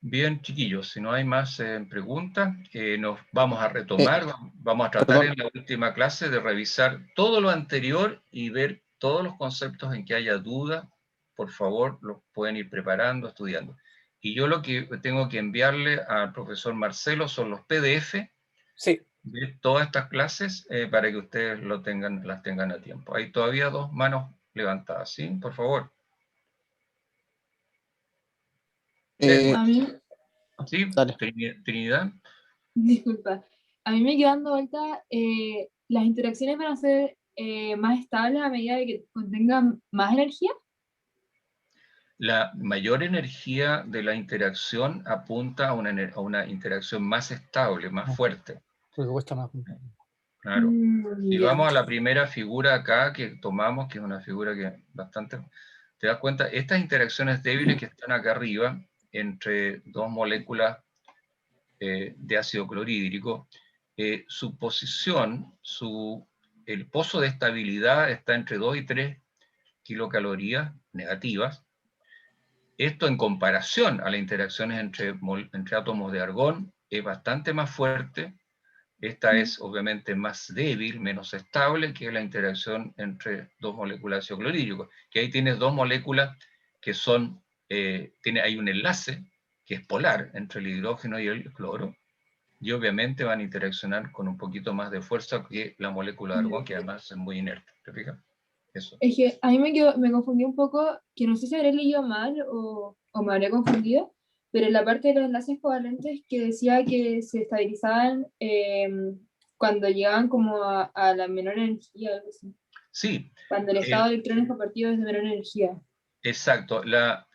Bien, chiquillos, si no hay más preguntas, nos vamos a retomar, vamos a tratar en la última clase de revisar todo lo anterior y ver todos los conceptos en que haya duda. Por favor, los pueden ir preparando, estudiando. Y yo lo que tengo que enviarle al profesor Marcelo son los PDF de todas estas clases para que ustedes las tengan a tiempo. Hay todavía 2 manos levantadas, ¿sí? Por favor. A mí, Sí, Trinidad. disculpa, a mí me quedó dando vuelta, las interacciones van a ser más estables a medida de que contengan más energía. La mayor energía de la interacción apunta a una interacción más estable, más fuerte. Porque cuesta más. Claro. Si Ya. vamos a la primera figura acá que tomamos, que es una figura que bastante... Te das cuenta, estas interacciones débiles que están acá arriba, entre 2 moléculas de ácido clorhídrico, su posición, el pozo de estabilidad está entre 2 y 3 kilocalorías negativas. Esto en comparación a las interacciones entre átomos de argón es bastante más fuerte. Esta es obviamente más débil, menos estable que la interacción entre 2 moléculas de ácido clorhídrico, que ahí tienes 2 moléculas que son, hay un enlace que es polar entre el hidrógeno y el cloro, y obviamente van a interaccionar con un poquito más de fuerza que la molécula de argón, que además es muy inerte. ¿Te fijas? Eso. Es que a mí me confundí un poco, que no sé si habré leído mal o me habré confundido, pero en la parte de los enlaces covalentes que decía que se estabilizaban cuando llegaban como a la menor energía, algo así. Sí. Cuando el estado de electrones compartidos es de menor energía. Exacto.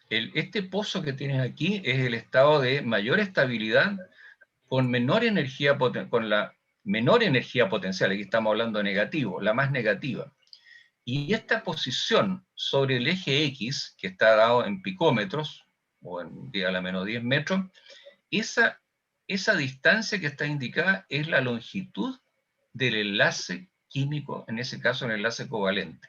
Este pozo que tienes aquí es el estado de mayor estabilidad con menor energía, con la menor energía potencial. Aquí estamos hablando de negativo, la más negativa. Y esta posición sobre el eje X, que está dado en picómetros, o en a la menos 10 metros, esa distancia que está indicada es la longitud del enlace químico, en ese caso el enlace covalente.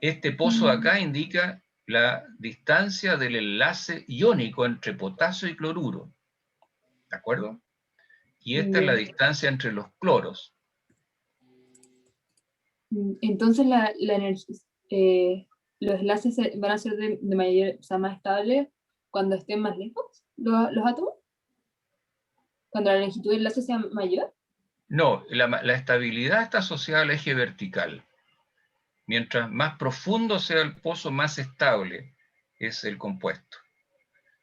Este pozo de acá indica la distancia del enlace iónico entre potasio y cloruro. ¿De acuerdo? Y esta es la distancia entre los cloros. Entonces la energía, los enlaces van a ser de mayor, o sea, más estables cuando estén más lejos, los átomos. Cuando la longitud del enlace sea mayor. No, la estabilidad está asociada al eje vertical. Mientras más profundo sea el pozo, más estable es el compuesto.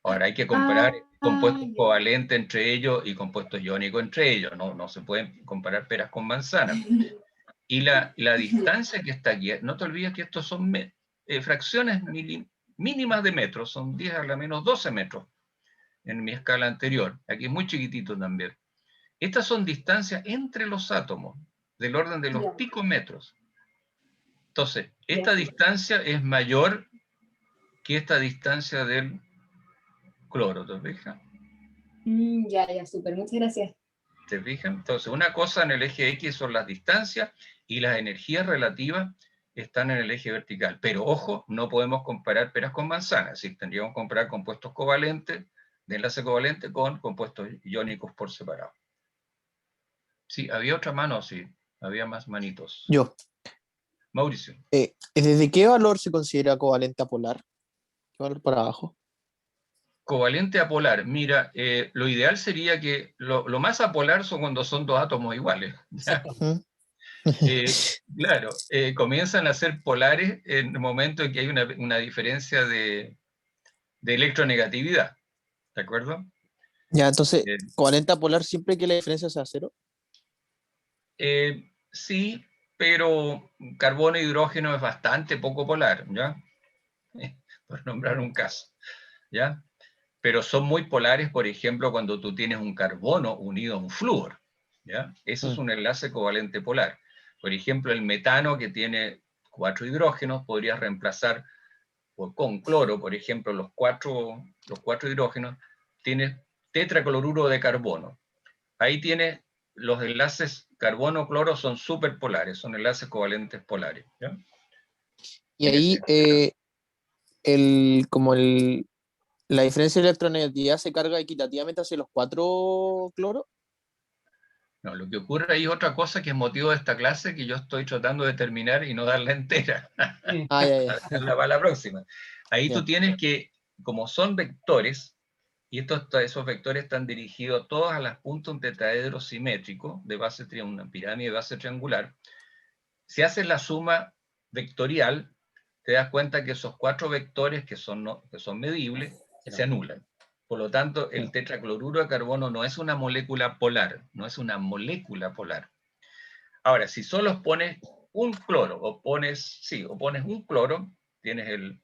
Ahora hay que comparar compuestos covalentes entre ellos y compuestos iónicos entre ellos. No se pueden comparar peras con manzanas. Y la distancia que está aquí, no te olvides que estos son fracciones mínimas de metros, son 10 a la menos 12 metros en mi escala anterior. Aquí es muy chiquitito también. Estas son distancias entre los átomos, del orden de los picometros. Entonces, esta distancia es mayor que esta distancia del cloro, ¿te fijas? Ya, súper, muchas gracias. ¿Te fijas? Entonces, una cosa en el eje X son las distancias y las energías relativas están en el eje vertical. Pero, ojo, no podemos comparar peras con manzanas. ¿Sí? Tendríamos que comparar compuestos covalentes, de enlace covalente, con compuestos iónicos por separado. Sí, había otra mano, sí. Había más manitos. Yo. Mauricio. ¿Desde qué valor se considera covalente apolar? ¿Qué valor para abajo? Covalente apolar. Mira, lo ideal sería que lo más apolar son cuando son 2 átomos iguales. Claro, comienzan a ser polares en el momento en que hay una diferencia de electronegatividad. ¿De acuerdo? Ya, entonces, covalente apolar siempre que la diferencia sea 0. Sí, pero carbono e hidrógeno es bastante poco polar, ¿ya? Por nombrar un caso, ¿ya? Pero son muy polares, por ejemplo, cuando tú tienes un carbono unido a un flúor, ¿ya? Eso es un enlace covalente polar. Por ejemplo, el metano, que tiene 4 hidrógenos, podrías reemplazar con cloro, por ejemplo, los cuatro hidrógenos, tienes tetracloruro de carbono. Ahí tienes los enlaces carbono-cloro, son superpolares, son enlaces covalentes polares, ¿ya? Y ahí, ¿La diferencia de electronegatividad se carga equitativamente hacia los 4 cloros? No, lo que ocurre ahí es otra cosa que es motivo de esta clase que yo estoy tratando de terminar y no darla entera. Dejarla para la próxima. Ahí tú tienes que, como son vectores, y esos vectores están dirigidos todos a las puntas de un tetraedro simétrico, de base una pirámide de base triangular. Si haces la suma vectorial, te das cuenta que esos 4 vectores que son medibles se anulan. Por lo tanto, el tetracloruro de carbono no es una molécula polar, no es una molécula polar. Ahora, si solo pones un cloro, o pones un cloro, tienes el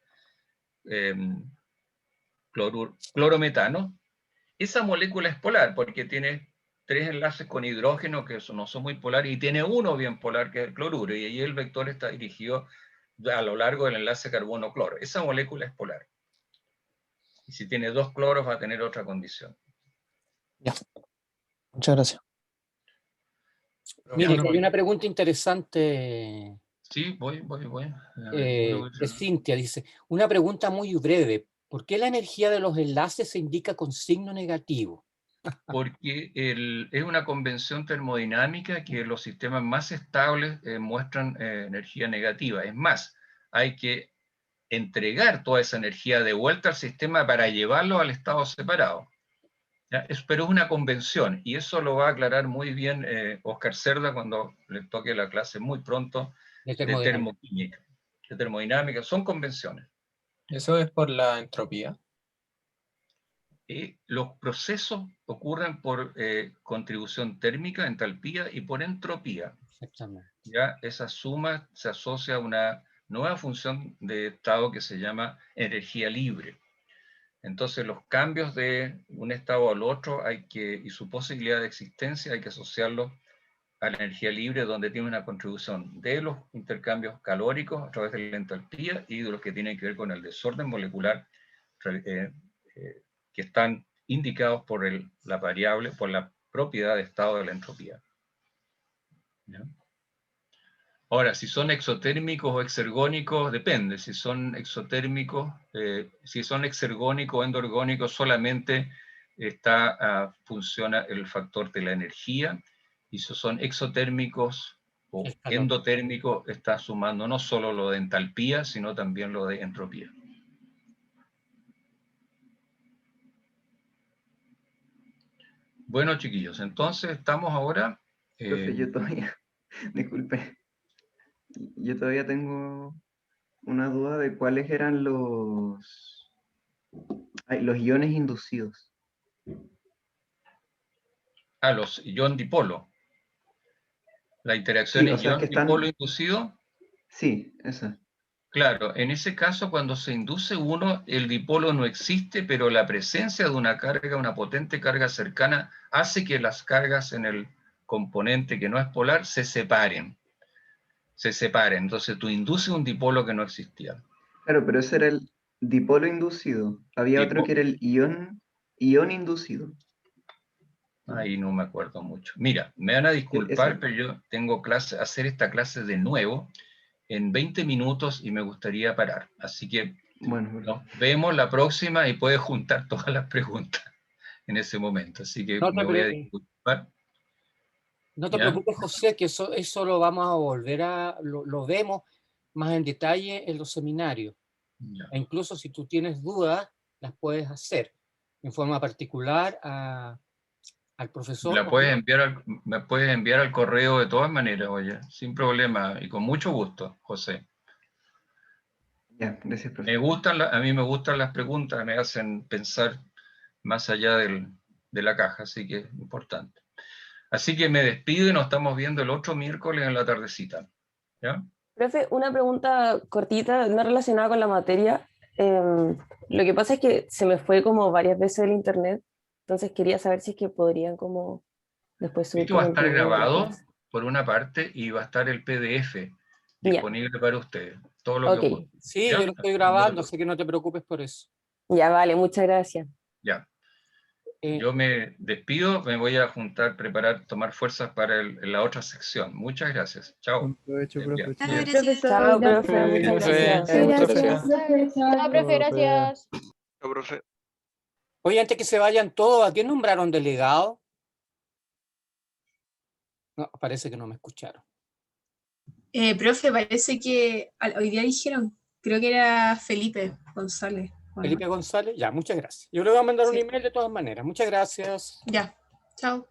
clorometano, esa molécula es polar porque tiene 3 enlaces con hidrógeno que no son muy polares y tiene uno bien polar que es el cloruro, y ahí el vector está dirigido a lo largo del enlace carbono-cloro. Esa molécula es polar. Y si tiene 2 cloros va a tener otra condición. Ya. Muchas gracias. Mire, hay una pregunta interesante. Sí, voy. De Cintia, dice, una pregunta muy breve. ¿Por qué la energía de los enlaces se indica con signo negativo? Porque es una convención termodinámica que los sistemas más estables muestran energía negativa. Es más, hay que entregar toda esa energía de vuelta al sistema para llevarlo al estado separado. Pero es una convención, y eso lo va a aclarar muy bien Oscar Cerda cuando le toque la clase muy pronto de termodinámica. De termodinámica, son convenciones. ¿Eso es por la entropía? Los procesos ocurren por contribución térmica, entalpía, y por entropía. Exactamente. Ya esa suma se asocia a una nueva función de estado que se llama energía libre. Entonces los cambios de un estado al otro y su posibilidad de existencia hay que asociarlos a la energía libre, donde tiene una contribución de los intercambios calóricos a través de la entalpía y de los que tienen que ver con el desorden molecular que están indicados por la variable, por la propiedad de estado de la entropía. ¿Ya? Ahora, si son exotérmicos o exergónicos, depende. Si son exotérmicos, si son exergónicos o endorgónicos, solamente funciona el factor de la energía, y si son exotérmicos o endotérmicos, está sumando no solo lo de entalpía, sino también lo de entropía. Bueno, chiquillos, entonces estamos ahora... Profe, yo todavía, disculpe, yo todavía tengo una duda de cuáles eran los iones inducidos. Los ion dipolo. La interacción ion dipolo inducido. Sí, esa. Claro, en ese caso cuando se induce uno, el dipolo no existe, pero la presencia de una carga, una potente carga cercana, hace que las cargas en el componente que no es polar se separen. Entonces tú induces un dipolo que no existía. Claro, pero ese era el dipolo inducido. Había otro que era el ion inducido. Ahí no me acuerdo mucho. Mira, me van a disculpar, pero yo tengo hacer esta clase de nuevo en 20 minutos y me gustaría parar. Así que nos vemos la próxima y puedes juntar todas las preguntas en ese momento. Así que me voy a disculpar. No te preocupes, José, que eso lo vamos a volver lo vemos más en detalle en los seminarios. E incluso si tú tienes dudas, las puedes hacer en forma particular al profesor. Me puedes enviar al correo de todas maneras, oye, sin problema y con mucho gusto, José. Ya, gracias, profesor. A mí me gustan las preguntas, me hacen pensar más allá de la caja, así que es importante. Así que me despido y nos estamos viendo el otro miércoles en la tardecita. ¿Ya? Profe, una pregunta cortita, no relacionada con la materia. Lo que pasa es que se me fue como varias veces el internet, entonces quería saber si es que podrían como después subir. Esto va a estar grabado por una parte y va a estar el PDF disponible para ustedes. Todo lo que ocurre. Sí, yo lo estoy grabando, así que no te preocupes por eso. Ya, vale, muchas gracias. Ya. Yo me despido, me voy a tomar fuerzas para la otra sección. Muchas gracias. Chao. Chao, profe. Muchas gracias. Chao, profe, gracias. Chao, profe. Oye, antes que se vayan todos, ¿a quién nombraron delegado? No, parece que no me escucharon. Profe, parece que hoy día dijeron, creo que era Felipe González. ¿O no? Felipe González, ya, muchas gracias. Yo le voy a mandar un Sí. email de todas maneras. Muchas gracias. Ya, chao.